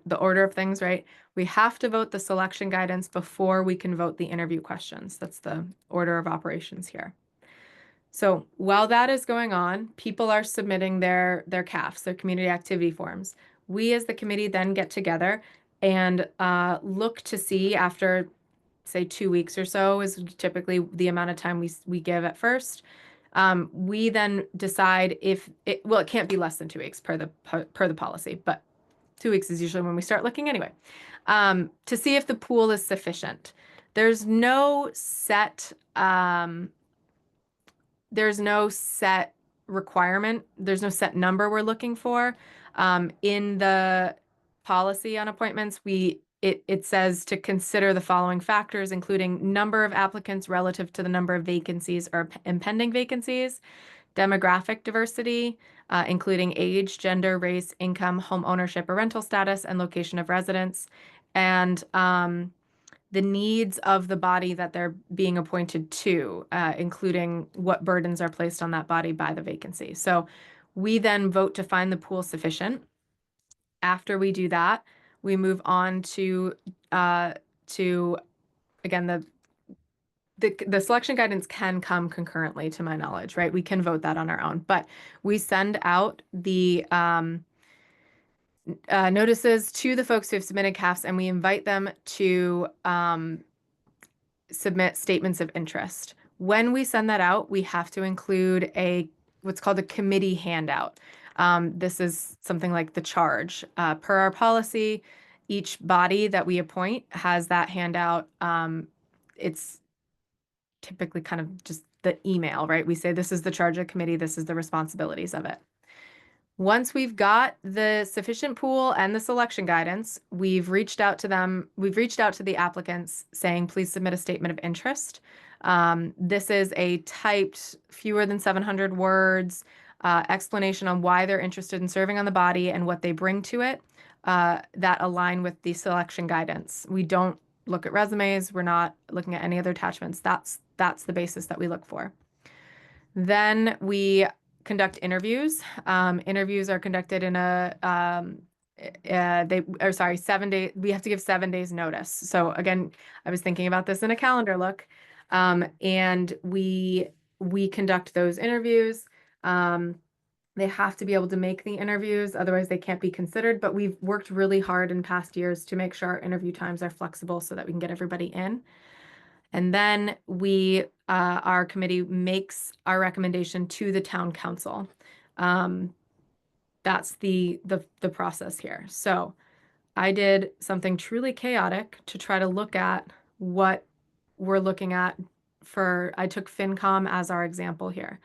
the order of things, right? We have to vote the selection guidance before we can vote the interview questions. That's the order of operations here. So while that is going on, people are submitting their CAFs, their community activity forms. We as the committee then get together and look to see after, say, 2 weeks or so is typically the amount of time we give at first. We then decide if it can't be less than 2 weeks per the policy, but 2 weeks is usually when we start looking anyway, to see if the pool is sufficient. There's no set requirement. There's no set number we're looking for. In the policy on appointments, it says to consider the following factors, including number of applicants relative to the number of vacancies or impending vacancies, demographic diversity, including age, gender, race, income, home ownership or rental status, and location of residence, and the needs of the body that they're being appointed to, including what burdens are placed on that body by the vacancy. So we then vote to find the pool sufficient. After we do that, we move on to again, the selection guidance can come concurrently, to my knowledge, right? We can vote that on our own, but we send out the notices to the folks who have submitted CAFs, and we invite them to submit statements of interest. When we send that out, we have to include what's called a committee handout. This is something like the charge. Per our policy, each body that we appoint has that handout. It's typically kind of just the email, right? We say this is the charge of the committee, this is the responsibilities of it. Once we've got the sufficient pool and the selection guidance, we've reached out to the applicants saying, please submit a statement of interest. This is a typed, fewer than 700 words, explanation on why they're interested in serving on the body and what they bring to it that align with the selection guidance. We don't look at resumes. We're not looking at any other attachments. That's the basis that we look for. Then we conduct interviews. Interviews are conducted in 7 days. We have to give 7 days notice. So again, I was thinking about this in a calendar look, and we conduct those interviews. They have to be able to make the interviews, otherwise they can't be considered. But we've worked really hard in past years to make sure our interview times are flexible so that we can get everybody in. And then our committee makes our recommendation to the town council. That's the process here. So I did something truly chaotic to try to look at what we're looking at I took FinCom as our example here.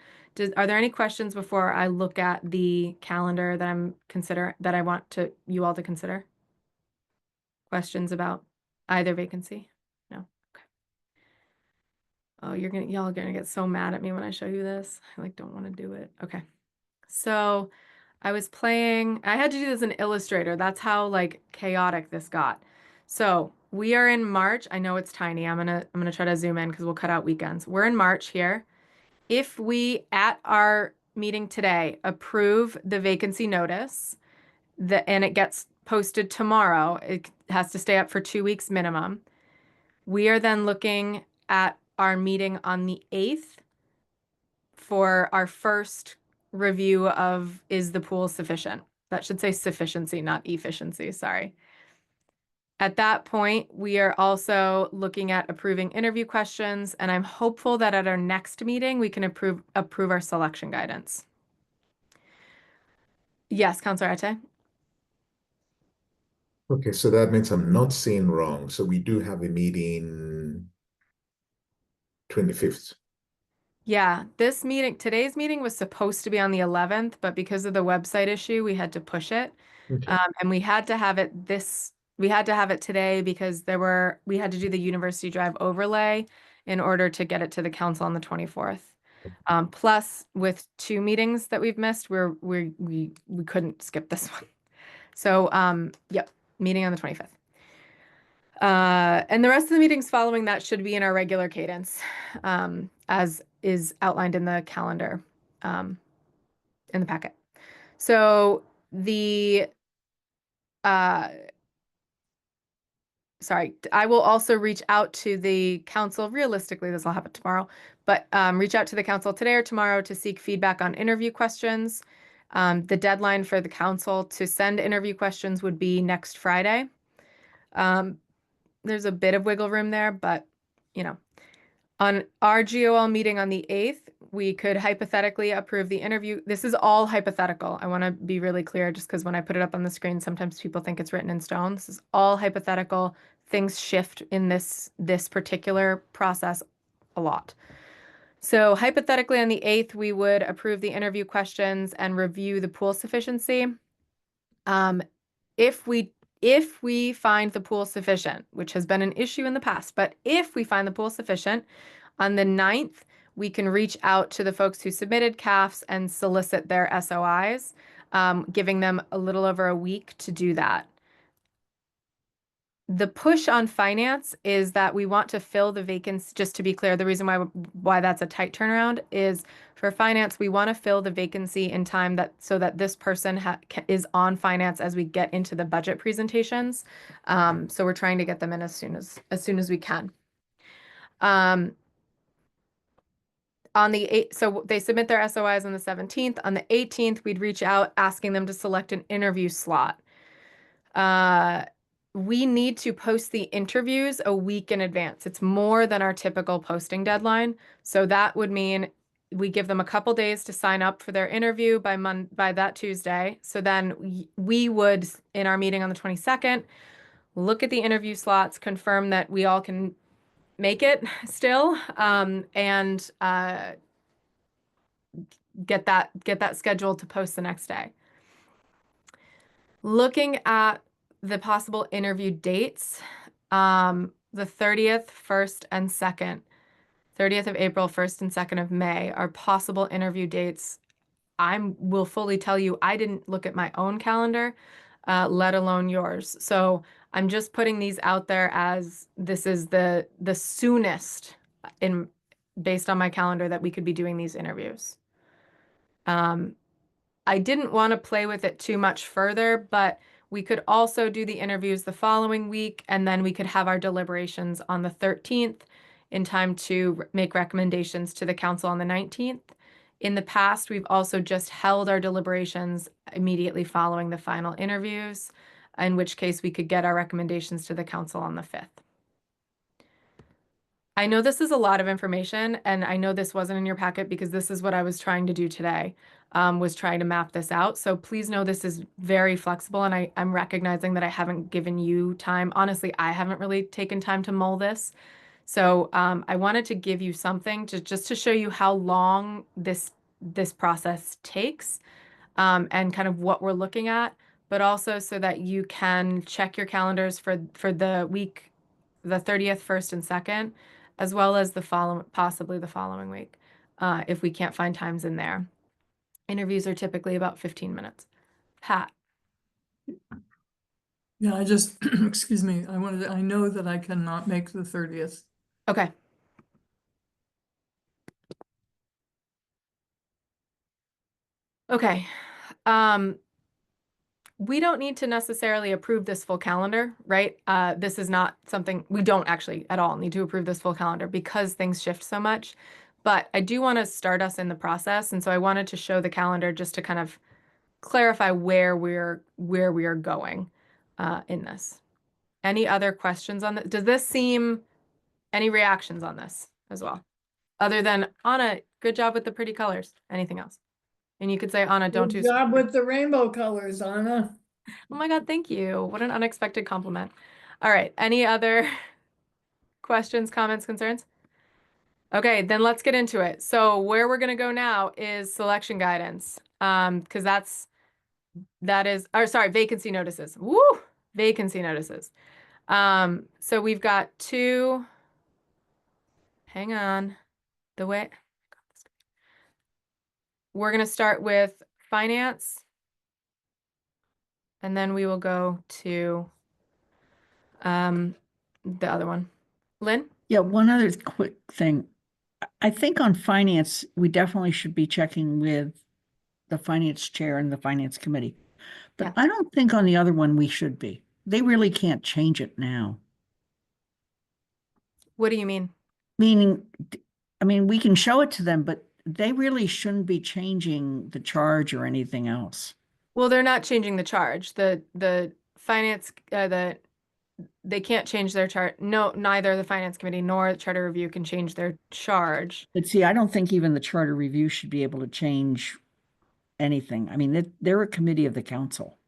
Are there any questions before I look at the calendar that I want you all to consider? Questions about either vacancy? No. Okay. Oh, y'all are gonna get so mad at me when I show you this. I like don't want to do it. Okay. So I had to do this in Illustrator. That's how like chaotic this got. So we are in March. I know it's tiny. I'm gonna try to zoom in because we'll cut out weekends. We're in March here. If we at our meeting today approve the vacancy notice, and it gets posted tomorrow, it has to stay up for 2 weeks minimum. We are then looking at our meeting on the 8th for our first review of is the pool sufficient? That should say sufficiency, not efficiency, sorry. At that point, we are also looking at approving interview questions, and I'm hopeful that at our next meeting, we can approve our selection guidance. Yes, Councilor Ate? Okay, so that means I'm not seeing wrong. So we do have a meeting 25th. Yeah, today's meeting was supposed to be on the 11th, but because of the website issue, we had to push it. Okay. And we had to have it today because we had to do the University Drive overlay in order to get it to the council on the 24th. Plus, with 2 meetings that we've missed, we couldn't skip this one. So, yep, meeting on the 25th. And the rest of the meetings following that should be in our regular cadence, as is outlined in the calendar, in the packet. So sorry, I will also reach out to the council. Realistically, this will happen tomorrow, but reach out to the council today or tomorrow to seek feedback on interview questions. The deadline for the council to send interview questions would be next Friday. There's a bit of wiggle room there, but on our GOL meeting on the 8th, we could hypothetically approve the interview. This is all hypothetical. I want to be really clear just because when I put it up on the screen, sometimes people think it's written in stone. This is all hypothetical. Things shift in this particular process a lot. So hypothetically on the 8th, we would approve the interview questions and review the pool sufficiency. If we find the pool sufficient, which has been an issue in the past, but if we find the pool sufficient, on the 9th, we can reach out to the folks who submitted CAFs and solicit their SOIs, giving them a little over a week to do that. The push on finance is that we want to fill the vacancy. Just to be clear, the reason why that's a tight turnaround is for finance, we want to fill the vacancy in time so that this person is on finance as we get into the budget presentations. So we're trying to get them in as soon as we can. On the 8th, so they submit their SOIs on the 17th. On the 18th, we'd reach out asking them to select an interview slot. We need to post the interviews a week in advance. It's more than our typical posting deadline. So that would mean we give them a couple days to sign up for their interview by that Tuesday. So then we would, in our meeting on the 22nd, look at the interview slots, confirm that we all can make it still, and get that scheduled to post the next day. Looking at the possible interview dates, the 30th, 1st, and 2nd. 30th of April, 1st and 2nd of May are possible interview dates. I will fully tell you, I didn't look at my own calendar, let alone yours. So I'm just putting these out there as this is the soonest based on my calendar that we could be doing these interviews. I didn't want to play with it too much further, but we could also do the interviews the following week, and then we could have our deliberations on the 13th in time to make recommendations to the council on the 19th. In the past, we've also just held our deliberations immediately following the final interviews, in which case we could get our recommendations to the council on the 5th. I know this is a lot of information, and I know this wasn't in your packet because this is what I was trying to do today, was trying to map this out. So please know this is very flexible, and I'm recognizing that I haven't given you time. Honestly, I haven't really taken time to mull this. So I wanted to give you something to just to show you how long this process takes, and kind of what we're looking at, but also so that you can check your calendars for the week, the 30th, 1st, and 2nd, as well as possibly the following week, if we can't find times in there. Interviews are typically about 15 minutes. Pat. Yeah, I just, excuse me, I know that I cannot make the 30th. Okay. Okay. We don't need to necessarily approve this full calendar, right? This is not something we don't actually at all need to approve this full calendar because things shift so much. But I do want to start us in the process, and so I wanted to show the calendar just to kind of clarify where we are going in this. Any other questions on this? Does this seem any reactions on this as well? Other than Anna, good job with the pretty colors. Anything else? And you could say, Anna, don't do. Good job with the rainbow colors, Anna. Oh my God, thank you. What an unexpected compliment. All right, any other questions, comments, concerns? Okay, then let's get into it. So where we're gonna go now is selection guidance. Because vacancy notices. Woo! Vacancy notices. So we've got two. Hang on. We're gonna start with finance. And then we will go to the other one. Lynn? Yeah, one other quick thing. I think on finance, we definitely should be checking with the finance chair and the finance committee. But Yeah. I don't think on the other one we should be. They really can't change it now. What do you mean? Meaning, I mean, we can show it to them, but they really shouldn't be changing the charge or anything else. Well, they're not changing the charge. The finance, they can't change their chart. No, neither the finance committee nor the charter review can change their charge. But see, I don't think even the charter review should be able to change anything. I mean, they're a committee of the council.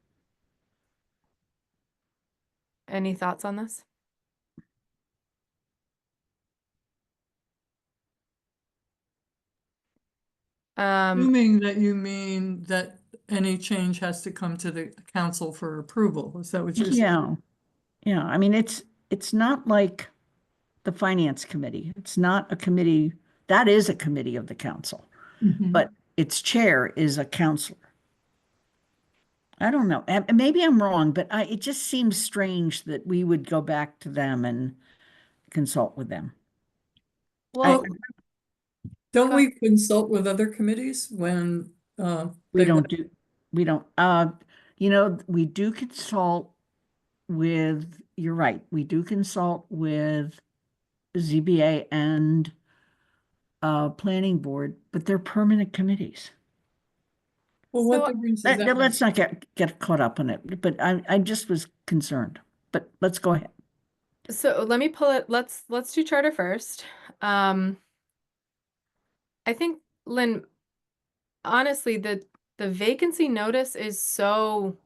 Any thoughts on this? Assuming that you mean that any change has to come to the council for approval, is that what you're saying? Yeah. Yeah. I mean, it's not like the finance committee. It's not a committee. That is a committee of the council, Mhm. but its chair is a counselor. I don't know. And maybe I'm wrong, but it just seems strange that we would go back to them and consult with them. Well, Don't we consult with other committees when We they don't do, we don't, we do consult with, you're right, we do consult with ZBA and planning board, but they're permanent committees. Well, what So- difference does that make? Let's not get caught up in it, but I just was concerned, but let's go ahead. So let me pull it. Let's do charter first. I think, Lynn, honestly, the vacancy notice is so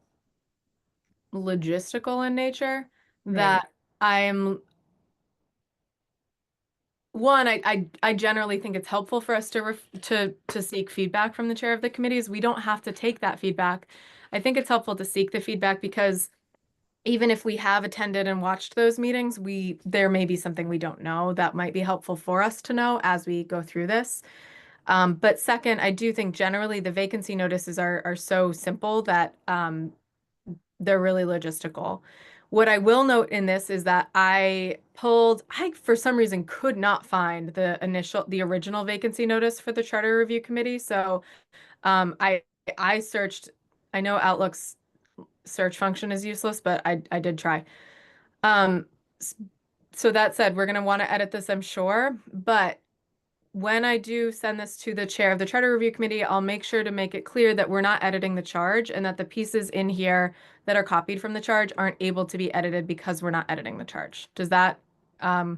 logistical in nature that I'm one, I generally think it's helpful for us to seek feedback from the chair of the committees. We don't have to take that feedback. I think it's helpful to seek the feedback because even if we have attended and watched those meetings, there may be something we don't know that might be helpful for us to know as we go through this. But second, I do think generally the vacancy notices are so simple that they're really logistical. What I will note in this is that I for some reason could not find the original vacancy notice for the charter review committee. So I searched. I know Outlook's search function is useless, but I did try. So that said, we're going to want to edit this, I'm sure. But when I do send this to the chair of the charter review committee, I'll make sure to make it clear that we're not editing the charge and that the pieces in here that are copied from the charge aren't able to be edited because we're not editing the charge. Does that, I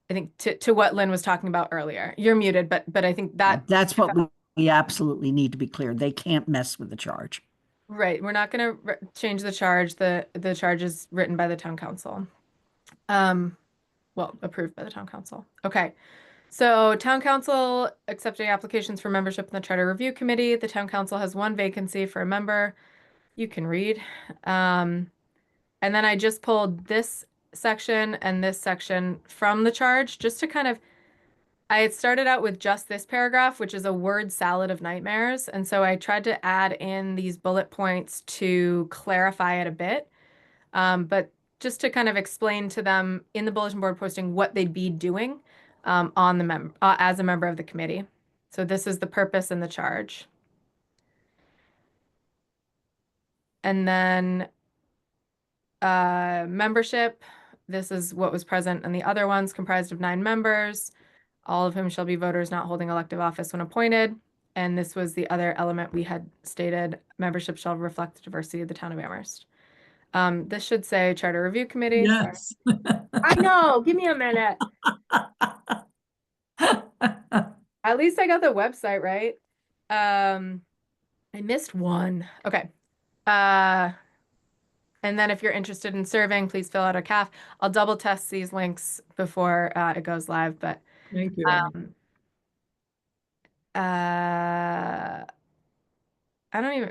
think to what Lynn was talking about earlier, you're muted, but I think That's what we absolutely need to be clear. They can't mess with the charge. right. We're not going to change the charge. The charge is written by the town council. well, approved by the town council. Okay. So town council accepting applications for membership in the charter review committee. The town council has one vacancy for a member. You can read. And then I just pulled this section and this section from the charge just to kind of, I had started out with just this paragraph, which is a word salad of nightmares. And so I tried to add in these bullet points to clarify it a bit. But just to kind of explain to them in the bulletin board posting what they'd be doing on the as a member of the committee. So this is the purpose and the charge. And then membership, this is what was present in the other ones, comprised of 9 members, all of whom shall be voters not holding elective office when appointed. And this was the other element we had stated, membership shall reflect the diversity of the town of Amherst. This should say Charter Review Committee. Sorry. Yes. I know, give me a minute. At least I got the website right. I missed one. Okay. And then if you're interested in serving, please fill out a CAF. I'll double test these links before it goes live, but Thank you.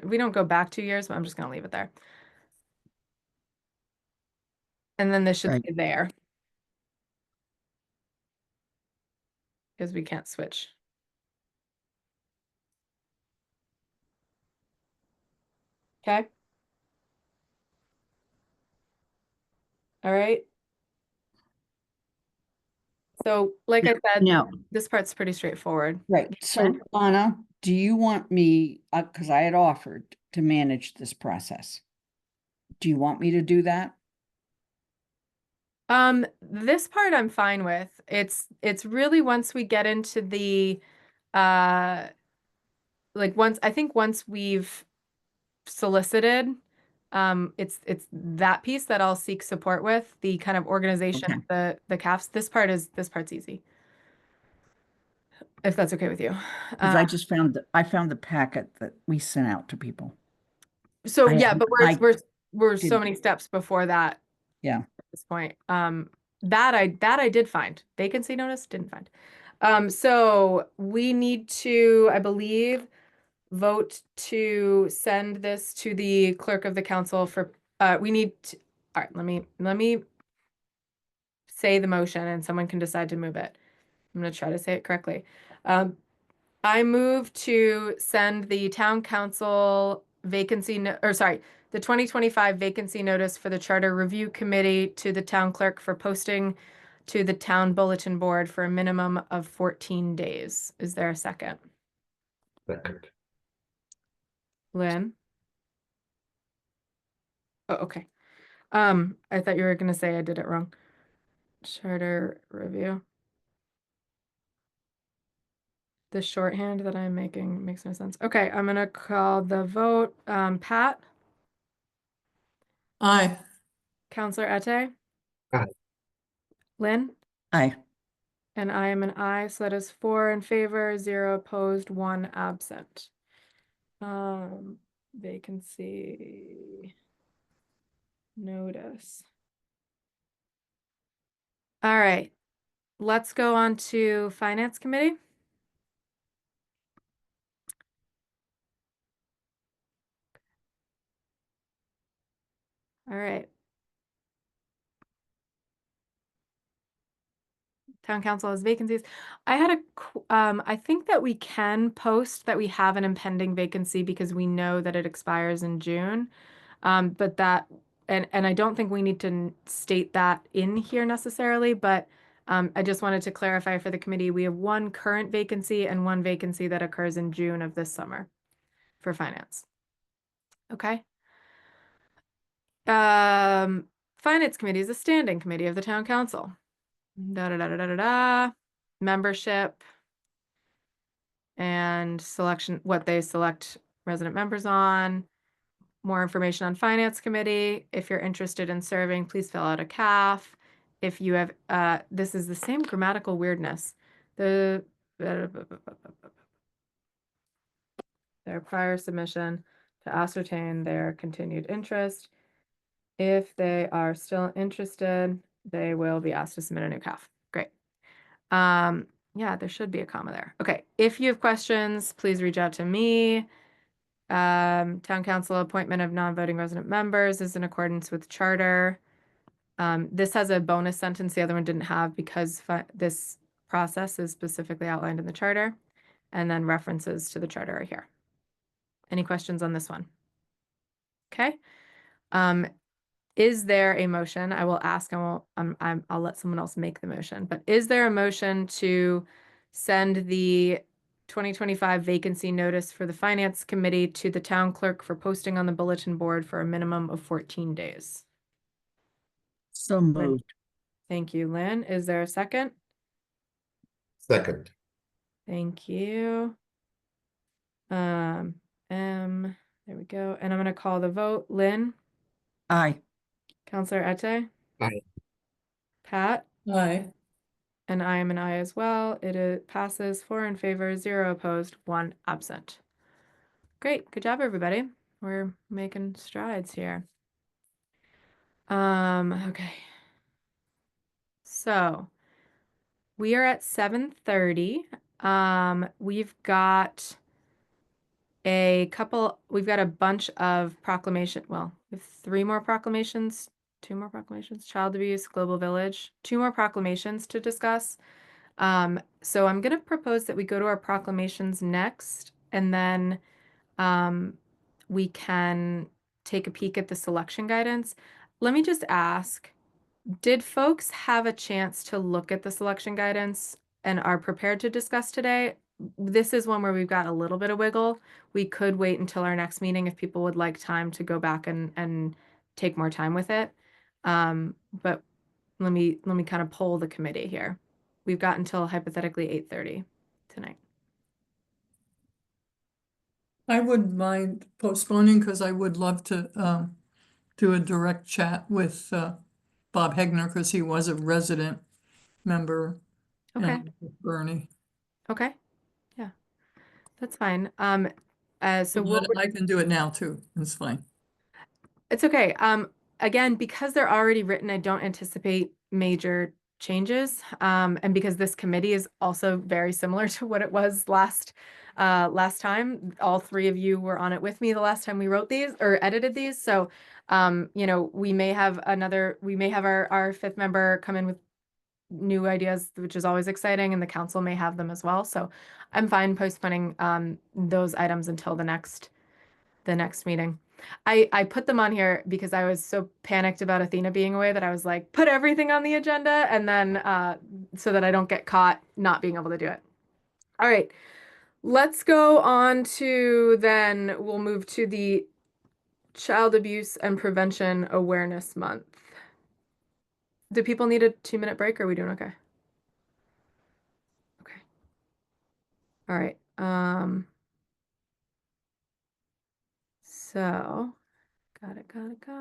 we don't go back 2 years, but I'm just gonna leave it there. And then this should Right. stay there. Because we can't switch. Okay. All right. So like I said, Now, this part's pretty straightforward. right, so Anna, do you want me, because I had offered to manage this process. Do you want me to do that? This part I'm fine with. It's really once we get into the like once we've solicited, it's that piece that I'll seek support with, the kind of organization Okay. of the CAFs. This part's easy. If that's okay with you. Because I just found I found the packet that we sent out to people. So yeah, but we're so did- many steps before that. Yeah. At this point. That I did find. Vacancy notice, didn't find. So we need to, I believe, vote to send this to the clerk of the council for, we need to, all right, let me say the motion and someone can decide to move it. I'm gonna try to say it correctly. I move to send the town council vacancy, the 2025 vacancy notice for the Charter Review Committee to the town clerk for posting to the town bulletin board for a minimum of 14 days. Is there a second? Second. Lynn? Oh, okay. I thought you were gonna say I did it wrong. Charter Review. The shorthand that I'm making makes no sense. Okay, I'm gonna call the vote. Pat? Aye. Counselor Ete? Aye. Lynn? Aye. And I am an aye, so that is 4 in favor, 0 opposed, 1 absent. Vacancy notice. All right, let's go on to Finance Committee. All right. Town council has vacancies. I think that we can post that we have an impending vacancy because we know that it expires in June. But that, and I don't think we need to state that in here necessarily, but I just wanted to clarify for the committee, we have 1 current vacancy and 1 vacancy that occurs in June of this summer for finance. Okay. Finance committee is a standing committee of the town council. Membership and selection, what they select resident members on. More information on finance committee. If you're interested in serving, please fill out a CAF. If you have, this is the same grammatical weirdness. Their prior submission to ascertain their continued interest. If they are still interested, they will be asked to submit a new CAF. Great. Yeah, there should be a comma there. Okay, if you have questions, please reach out to me. Town council appointment of non-voting resident members is in accordance with charter. This has a bonus sentence the other one didn't have because this process is specifically outlined in the charter, and then references to the charter are here. Any questions on this one? Okay. Is there a motion? I will ask, I'll let someone else make the motion, but is there a motion to send the 2025 vacancy notice for the finance committee to the town clerk for posting on the bulletin board for a minimum of 14 days? So moved. Thank you, Lynn. Is there a second? Second. Thank you. There we go. And I'm going to call the vote. Lynn, Aye. Counselor Ette, Aye. Pat, Aye. and I am an aye as well. Passes 4 in favor, 0 opposed, 1 absent. Great. Good job, everybody. We're making strides here. Okay. So we are at 7:30. We've got a bunch of proclamation. Well, we have 3 more proclamations, 2 more proclamations, child abuse, global village, 2 more proclamations to discuss. So I'm going to propose that we go to our proclamations next, and then we can take a peek at the selection guidance. Let me just ask, did folks have a chance to look at the selection guidance and are prepared to discuss today? This is one where we've got a little bit of wiggle. We could wait until our next meeting if people would like time to go back and take more time with it. But let me kind of poll the committee here. We've got until hypothetically 8:30 tonight. I wouldn't mind postponing because I would love to do a direct chat with Bob Hegner because he was a resident member. Okay. And Bernie. Okay. Yeah, that's fine. So I can do it now too. It's fine. it's okay. Again, because they're already written, I don't anticipate major changes. And because this committee is also very similar to what it was last time. All 3 of you were on it with me the last time we wrote these or edited these. So, we may have our 5th member come in with new ideas, which is always exciting, and the council may have them as well. So I'm fine postponing those items until the next meeting. I put them on here because I was so panicked about Athena being away that I was like, put everything on the agenda, and then so that I don't get caught not being able to do it. All right, let's go on to then we'll move to the Child Abuse and Prevention Awareness Month. Do people need a 2-minute break, or are we doing okay? Okay. All right. So, got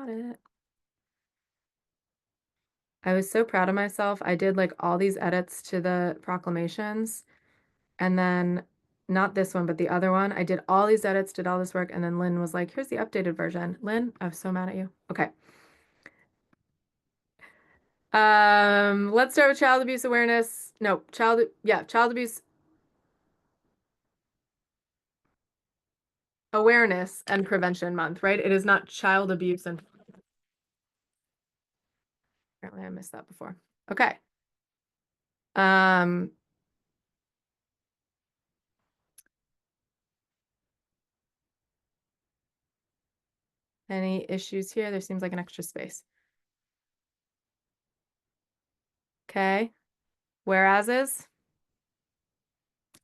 it. I was so proud of myself. I did like all these edits to the proclamations, and then not this one, but the other one. I did all these edits, did all this work, and then Lynn was like, here's the updated version. Lynn, I was so mad at you. Okay. Let's start with child abuse awareness. No, child abuse awareness and prevention month, right? It is not child abuse and apparently I missed that before. Okay. Any issues here? There seems like an extra space. Okay. Whereases?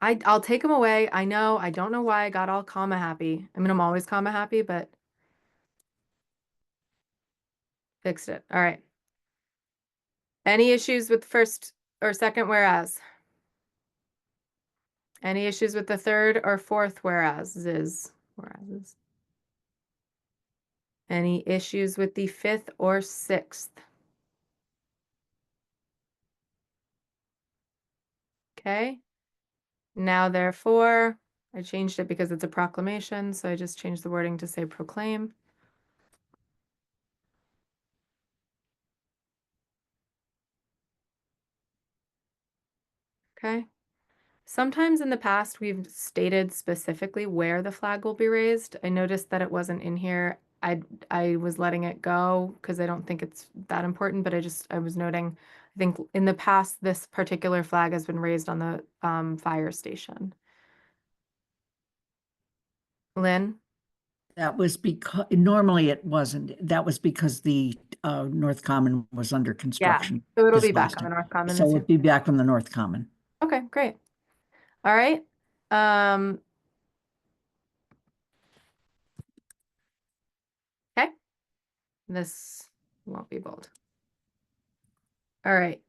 I'll take them away. I know. I don't know why I got all comma happy. I mean, I'm always comma happy, but fixed it. All right. Any issues with the first or second whereas? Any issues with the third or fourth whereases? Any issues with the 5th or 6th? Okay. Now, therefore, I changed it because it's a proclamation, so I just changed the wording to say proclaim. Okay. Sometimes in the past, we've stated specifically where the flag will be raised. I noticed that it wasn't in here. I was letting it go because I don't think it's that important, but I was noting, I think in the past, this particular flag has been raised on the fire station. Lynn? That was because, normally it wasn't. That was because the North Common was under Yeah, construction. so it'll this be back last on the year. North Common So this it'll year. be back on the North Common. Okay, great. All right. Okay. This won't be bold. All right.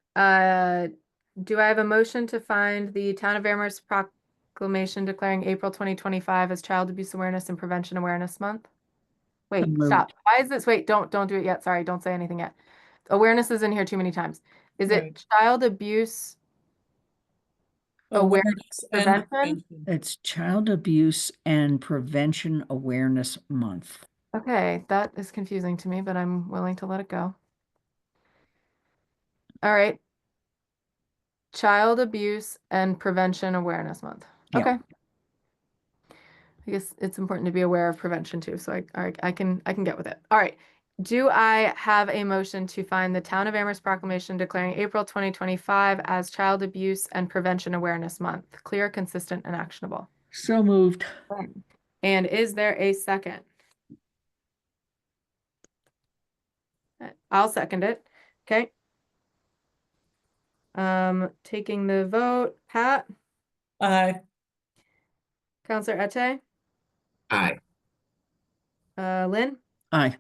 Do I have a motion to find the Town of Amherst proclamation declaring April 2025 as Child Abuse Awareness and Prevention Awareness Month? Wait, moved. stop. Why is this? Wait, don't do it yet. Sorry, don't say anything yet. Awareness is in here too many times. Is it Right. child abuse awareness and prevention? prevention. It's Child Abuse and Prevention Awareness Month. Okay, that is confusing to me, but I'm willing to let it go. All right. Child Abuse and Prevention Awareness Month. Yeah. Okay. I guess it's important to be aware of prevention too, so I can get with it. All right. Do I have a motion to find the Town of Amherst proclamation declaring April 2025 as Child Abuse and Prevention Awareness Month? Clear, consistent, and actionable. So moved. And is there a second? I'll second it. Okay. Taking the vote, Pat, Aye. Counselor Ete, Aye. Lynn, Aye.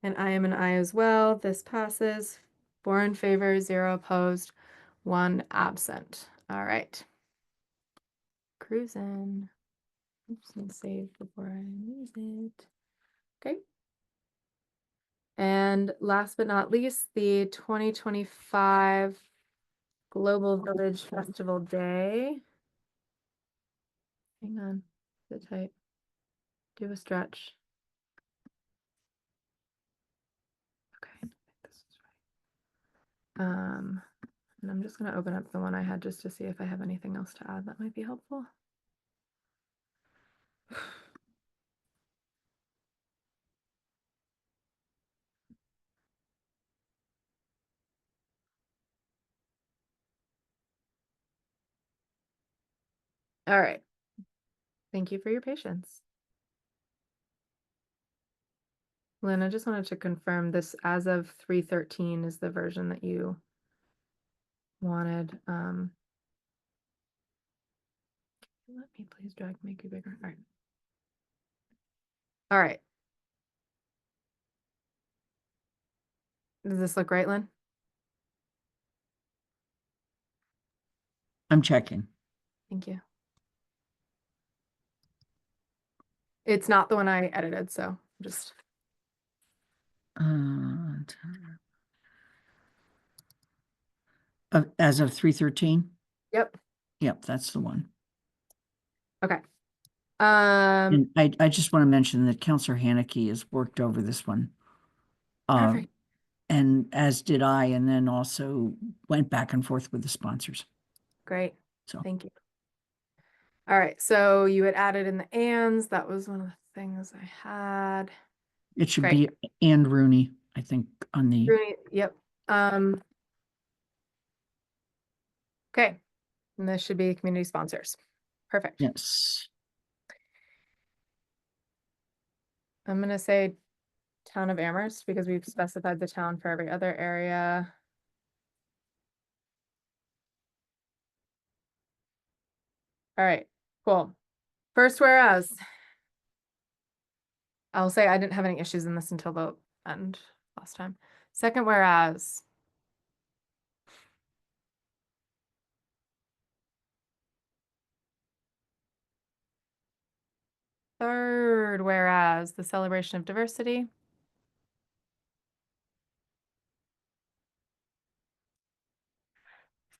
and I am an aye as well. This passes. 4 in favor, 0 opposed, 1 absent. All right. Cruising. Oops, let's save before I lose it. Okay. And last but not least, the 2025 Global Village Festival Day. Hang on, sit tight. Do a stretch. Okay, this is right. And I'm just gonna open up the one I had just to see if I have anything else to add that might be helpful. All right. Thank you for your patience. Lynn, I just wanted to confirm this as of 313 is the version that you wanted. Let me please drag make you bigger. All right. All right. Does this look right, Lynn? I'm checking. Thank you. It's not the one I edited, so just As of 313? yep. Yep, that's the one. Okay. And I just want to mention that Counselor Haneke has worked over this one. Perfect. And as did I, and then also went back and forth with the sponsors. Great. So Thank you. All right. So you had added in the ands. That was one of the things I had. it should Great. be and Rooney, I think, on the Rooney, yep. Okay. And this should be community sponsors. Perfect. yes. I'm gonna say Town of Amherst because we've specified the town for every other area. All right, cool. First whereas. I'll say I didn't have any issues in this until the end last time. Second whereas. Third whereas, the celebration of diversity.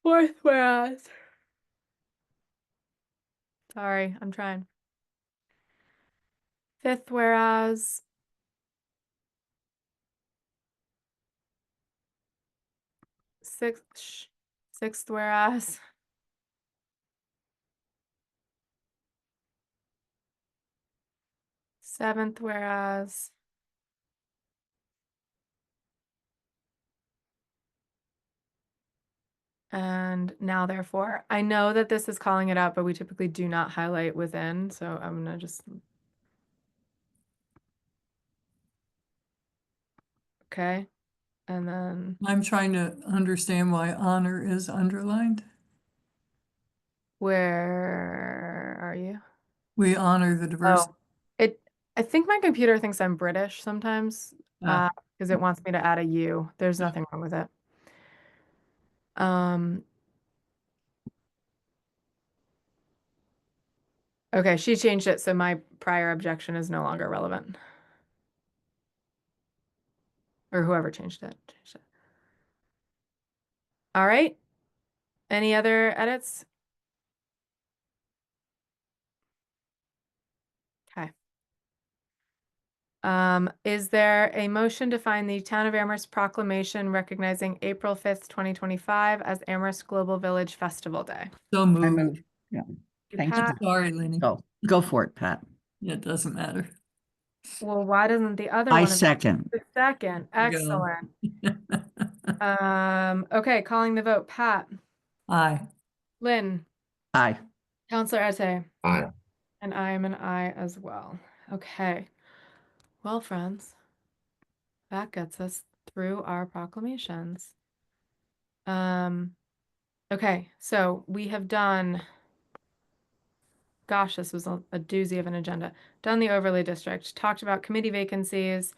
Fourth whereas. Sorry, I'm trying. Fifth whereas. Sixth whereas. 7th whereas. And now therefore, I know that this is calling it out, but we typically do not highlight within, so I'm gonna just. Okay, and then I'm trying to understand why honor is underlined. where are you? We honor the diversity. Oh, I think my computer thinks I'm British sometimes, Ah. because it wants me to add a U. There's nothing wrong with it. Okay, she changed it, so my prior objection is no longer relevant. Or whoever changed it. All right. Any other edits? Okay. Is there a motion to find the Town of Amherst proclamation recognizing April 5th, 2025 as Amherst Global Village Festival Day? So I moved. move. Yeah, thanks. Pat? Sorry, Lenny. Go for it, Pat. Yeah, it doesn't matter. Well, why doesn't the other I one? second. The second. There you Excellent. go. Okay, calling the vote. Pat, Aye. Lynn, Aye. Counselor Ete, Aye. and I am an aye as well. Okay. Well, friends, that gets us through our proclamations. Okay, so we have done, gosh, this was a doozy of an agenda. Done the overlay district, talked about committee vacancies.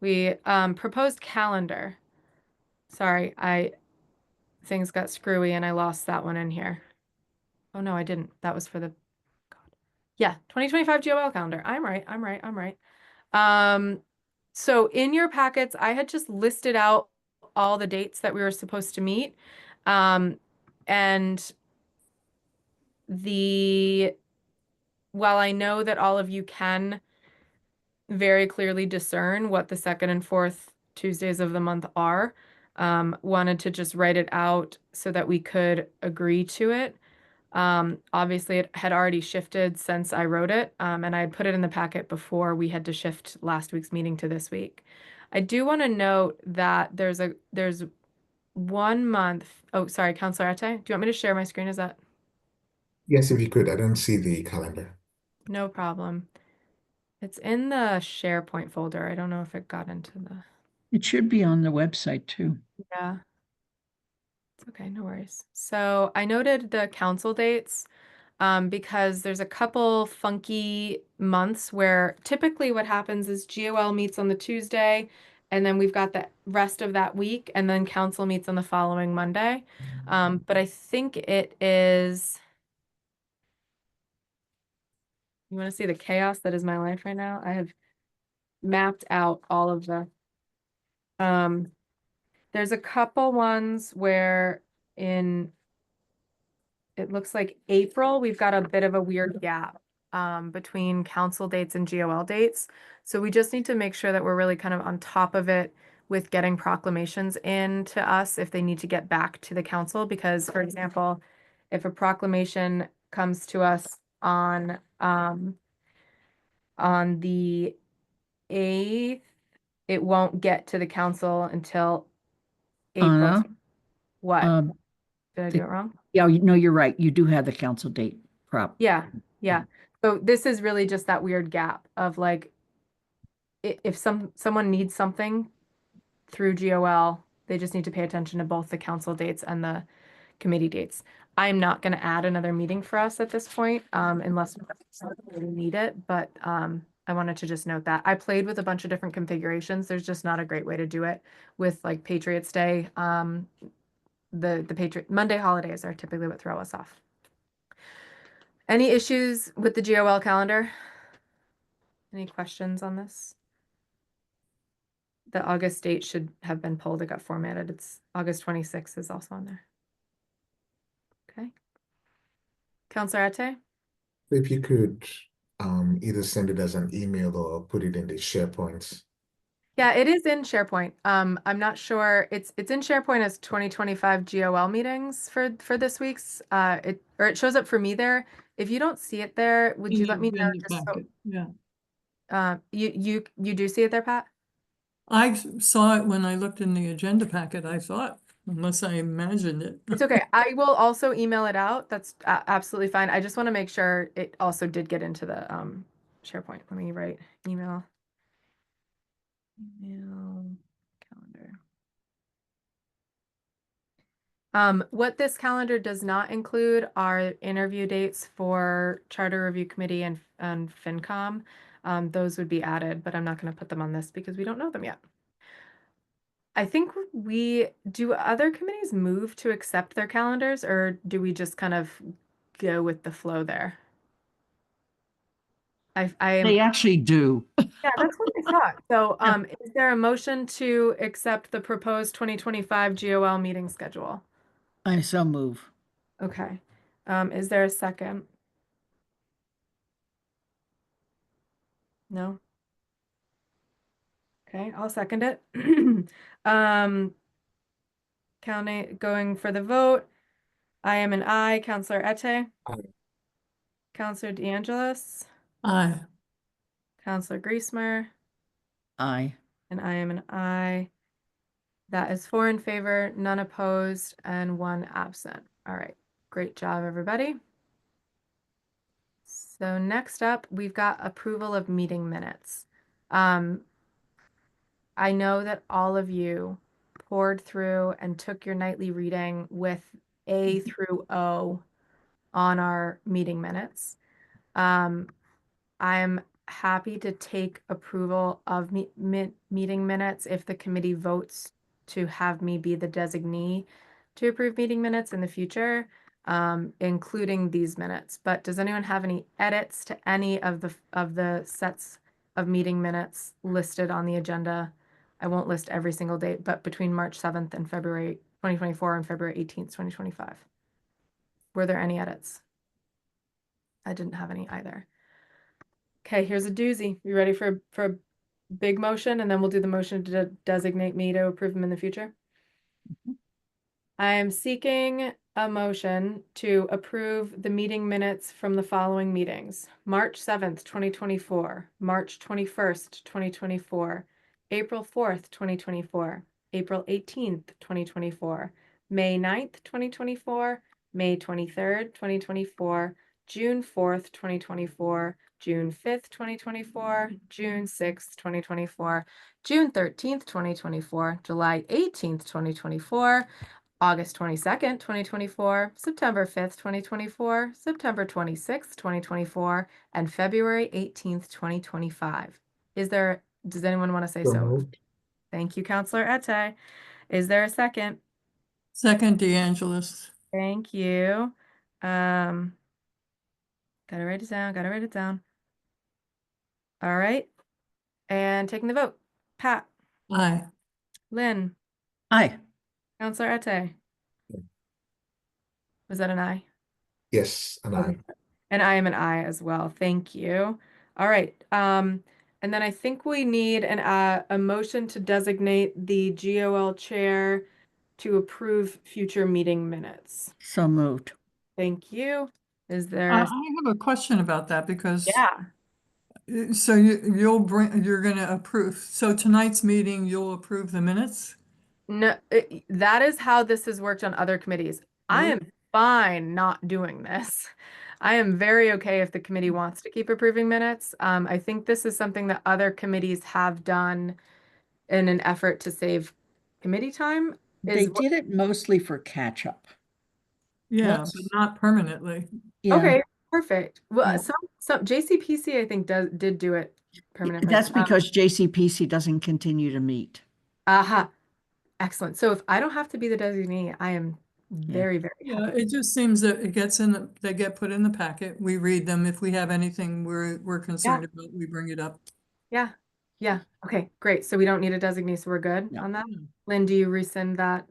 We proposed calendar. Sorry, things got screwy and I lost that one in here. Oh no, I didn't. That was for the, God. Yeah, 2025 GOL calendar. I'm right. So in your packets, I had just listed out all the dates that we were supposed to meet. And while I know that all of you can very clearly discern what the second and fourth Tuesdays of the month are, wanted to just write it out so that we could agree to it. Obviously it had already shifted since I wrote it, and I had put it in the packet before we had to shift last week's meeting to this week. I do want to note that there's 1 month. Oh, sorry, Counselor Ete, do you want me to share my screen? Is that? Yes, if you could, I don't see the calendar. No problem. It's in the SharePoint folder. I don't know if it got into the. It should be on the website too. Yeah. It's okay, no worries. So I noted the council dates because there's a couple funky months where typically what happens is GOL meets on the Tuesday, and then we've got the rest of that week, and then council meets on the following Monday. But I think it is. You want to see the chaos that is my life right now? I have mapped out all of the. There's a couple ones where it looks like April, we've got a bit of a weird gap between council dates and GOL dates. So we just need to make sure that we're really kind of on top of it with getting proclamations in to us if they need to get back to the council. Because, for example, if a proclamation comes to us on the 8th, it won't get to the council until April. Anna, What? um, Did I do it wrong? yeah, no, you're right. You do have the council date prop. Yeah. So this is really just that weird gap of like, if someone needs something through GOL, they just need to pay attention to both the council dates and the committee dates. I'm not going to add another meeting for us at this point, unless we need it, but I wanted to just note that. I played with a bunch of different configurations. There's just not a great way to do it with like Patriots Day. The Monday holidays are typically what throw us off. Any issues with the GOL calendar? Any questions on this? The August date should have been pulled. It got formatted. It's August 26th is also on there. Okay. Counselor Ete? If you could either send it as an email or put it in the SharePoint. Yeah, it is in SharePoint. I'm not sure. It's in SharePoint as 2025 GOL meetings for this week's. It shows up for me there. If you don't see it there, would you let me know? In the Just so, packet, yeah. You do see it there, Pat? I saw it when I looked in the agenda packet, I thought, unless I imagined it. It's okay. I will also email it out. That's absolutely fine. I just want to make sure it also did get into the SharePoint. Let me write email calendar. What this calendar does not include are interview dates for Charter Review Committee and FinCom. Those would be added, but I'm not going to put them on this because we don't know them yet. I think do other committees move to accept their calendars, or do we just kind of go with the flow there? I am, They actually do. yeah, that's what I thought. So, is there a motion to accept the proposed 2025 GOL meeting schedule? I so move. Okay. Is there a second? No? Okay, I'll second it. Going for the vote. I am an aye. Counselor Ette? Aye. Counselor DeAngelis? Aye. Counselor Griesmer? Aye. And I am an aye. That is 4 in favor, none opposed, and 1 absent. All right, great job, everybody. So next up, we've got approval of meeting minutes. I know that all of you poured through and took your nightly reading with A through O on our meeting minutes. I'm happy to take approval of meeting minutes if the committee votes to have me be the designee to approve meeting minutes in the future, including these minutes. But does anyone have any edits to any of the sets of meeting minutes listed on the agenda? I won't list every single date, but between March 7th and February 2024 and February 18th, 2025. Were there any edits? I didn't have any either. Okay, here's a doozy. You ready for a big motion? And then we'll do the motion to designate me to approve them in the future. I am seeking a motion to approve the meeting minutes from the following meetings: March 7th, 2024, March 21st, 2024, April 4th, 2024, April 18th, 2024, May 9th, 2024, May 23rd, 2024, June 4th, 2024, June 5th, 2024, June 6th, 2024, June 13th, 2024, July 18th, 2024, August 22nd, 2024, September 5th, 2024, September 26th, 2024, and February 18th, 2025. Does anyone want to say So so? moved. Thank you, Counselor Ette. Is there a second? Second, DeAngelis. Thank you. Gotta write it down. All right. And taking the vote. Pat, Aye. Lynn, Aye. Counselor Ette. Was that an aye? Yes, and Okay. And I am an aye as well. Thank you. All right. And then I think we need a motion to designate the GOL chair to approve future meeting minutes. So moved. Thank you. Is I there? have a question about that because Yeah. so you're gonna approve. So tonight's meeting, you'll approve the minutes? No, that is how this has worked on other committees. I am fine not doing this. I am very okay if the committee wants to keep approving minutes. I think this is something that other committees have done in an effort to save committee time. They did it mostly for catch up. Yeah, Let's- but not permanently. Yeah, Okay, perfect. Well, Yeah. some JCPC I think did do it permanently. that's because JCPC doesn't continue to meet. Aha. Excellent. So if I don't have to be the designee, I am very, very Yeah, happy. it just seems that it gets they get put in the packet. We read them. If we have anything we're concerned about, we bring it up. Yeah. Yeah. Okay, great. So we don't need a designee, so we're good No. on that. Yeah. Lynn, do you rescind that?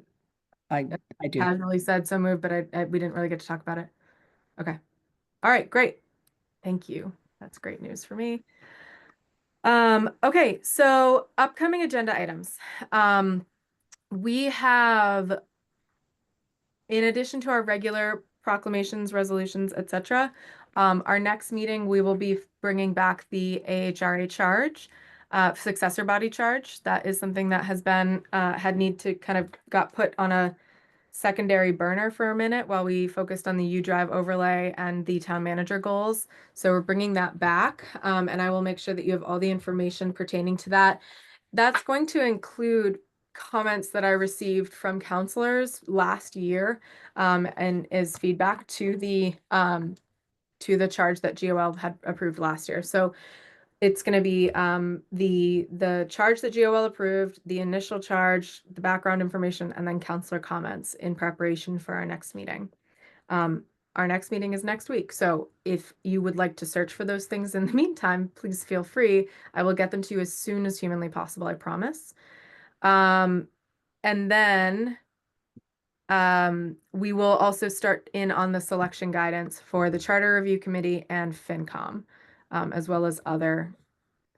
I do. Casually said so moved, but we didn't really get to talk about it. Okay. All right, great. Thank you. That's great news for me. Okay, so upcoming agenda items. We have, in addition to our regular proclamations, resolutions, etc. Our next meeting, we will be bringing back the AHRA charge, successor body charge. That is something that has been, had need to kind of got put on a secondary burner for a minute while we focused on the U Drive overlay and the town manager goals. So we're bringing that back, and I will make sure that you have all the information pertaining to that. That's going to include comments that I received from counselors last year, and is feedback to the charge that GOL had approved last year. So it's going to be the charge that GOL approved, the initial charge, the background information, and then counselor comments in preparation for our next meeting. Our next meeting is next week. So if you would like to search for those things in the meantime, please feel free. I will get them to you as soon as humanly possible, I promise. And then we will also start in on the selection guidance for the Charter Review Committee and FinCom, as well as other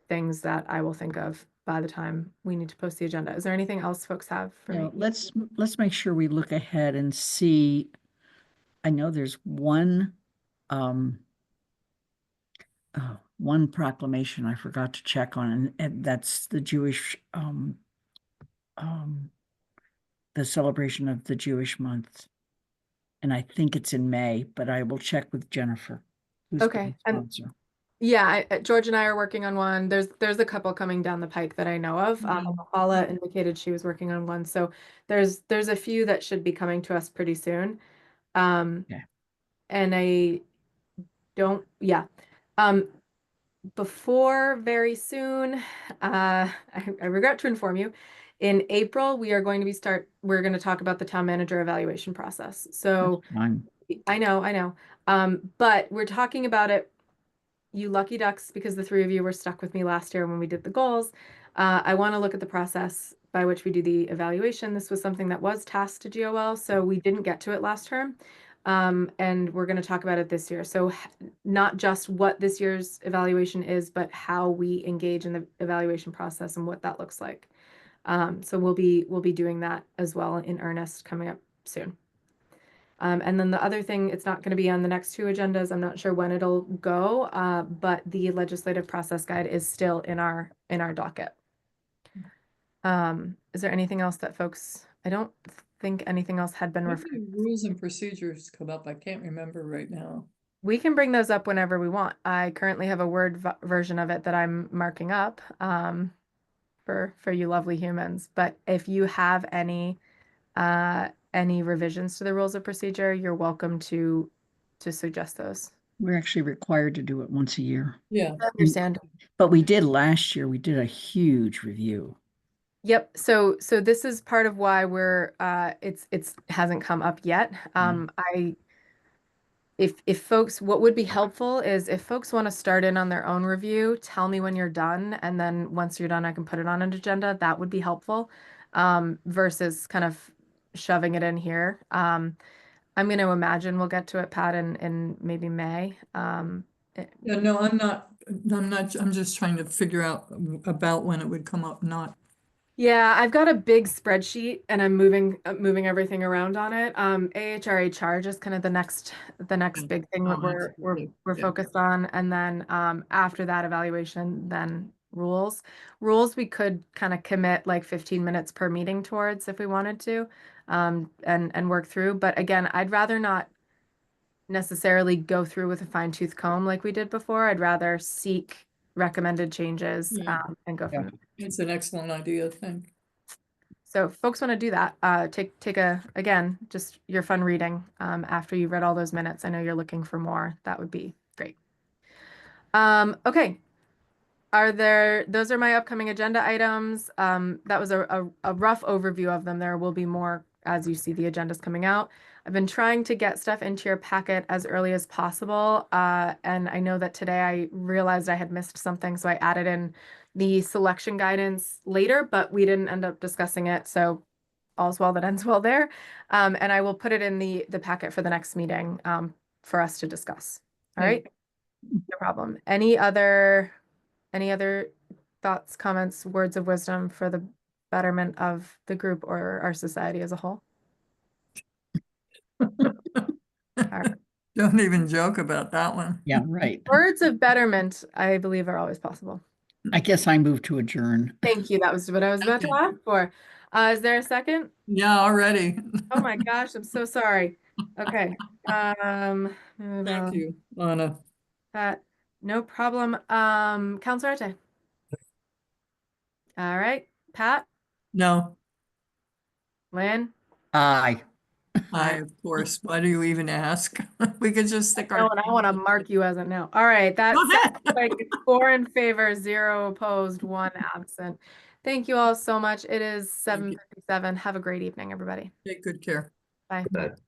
things that I will think of by the time we need to post the agenda. Is there anything else folks have for me? Let's make sure we look ahead and see. I know there's one proclamation I forgot to check on, and that's the Jewish the celebration of the Jewish month. And I think it's in May, but I will check with Jennifer, who's Okay, the and sponsor. yeah, George and I are working on one. There's a couple coming down the pike that I know of. Paula indicated she was working on one, so there's a few that should be coming to us pretty soon. Okay. And I don't, yeah. Before very soon, I regret to inform you, in April we are going to we're going to talk about the town manager evaluation process. So That's fine. I know. But we're talking about it, you lucky ducks, because the three of you were stuck with me last year when we did the goals. I want to look at the process by which we do the evaluation. This was something that was tasked to GOL, so we didn't get to it last term. And we're going to talk about it this year. So not just what this year's evaluation is, but how we engage in the evaluation process and what that looks like. So we'll be doing that as well in earnest coming up soon. And then the other thing, it's not going to be on the next two agendas. I'm not sure when it'll go, but the legislative process guide is still in our docket. Is there anything else that folks? I don't think anything else had been What referred. do rules and procedures come up? I can't remember right now. We can bring those up whenever we want. I currently have a Word version of it that I'm marking up for you lovely humans. But if you have any revisions to the rules of procedure, you're welcome to suggest those. We're actually required to do it once a year. Yeah. I understand. But we did last year. We did a huge review. Yep. So this is part of why we're it's hasn't come up yet. If folks, what would be helpful is if folks want to start in on their own review, tell me when you're done, and then once you're done, I can put it on an agenda. That would be helpful, versus kind of shoving it in here. I'm going to imagine we'll get to it, Pat, in maybe May. Yeah, no, I'm not, I'm just trying to figure out about when it would come up, not. Yeah, I've got a big spreadsheet and I'm moving everything around on it. AHRA charge is kind of the next big thing that we're Yeah. focused on, and then after that evaluation, then rules. We could kind of commit like 15 minutes per meeting towards if we wanted to, and work through. But again, I'd rather not necessarily go through with a fine-tooth comb like we did before. I'd rather seek recommended changes and go from there. It's an excellent idea, I think. So if folks want to do that, take a, again, just your fun reading after you've read all those minutes. I know you're looking for more. That would be great. Okay. Those are my upcoming agenda items. That was a rough overview of them. There will be more as you see the agendas coming out. I've been trying to get stuff into your packet as early as possible. And I know that today I realized I had missed something, so I added in the selection guidance later, but we didn't end up discussing it. So all's well that ends well there. And I will put it in the packet for the next meeting for us to discuss. All right, no problem. Any other thoughts, comments, words of wisdom for the betterment of the group or our society as a whole? All right. Don't even joke about that one. Yeah, right. Words of betterment, I believe, are always possible. I guess I move to adjourn. Thank you. That was what I was about to Okay. ask for. Is there a second? Yeah, already. Oh my gosh, I'm so sorry. Okay. Move Thank on. you, Lana. Pat, no problem. Counselor Arte. All right. Pat, No, Lynn. Aye. I, of course. Why do you even ask? We could just stick No, our. and I want to mark you as a no. All right. That Go ahead. sounds like it's 4 in favor, 0 opposed, 1 absent. Thank you all so much. It is Thank you. 7:57. Have a great evening, everybody. Take good care. Bye. But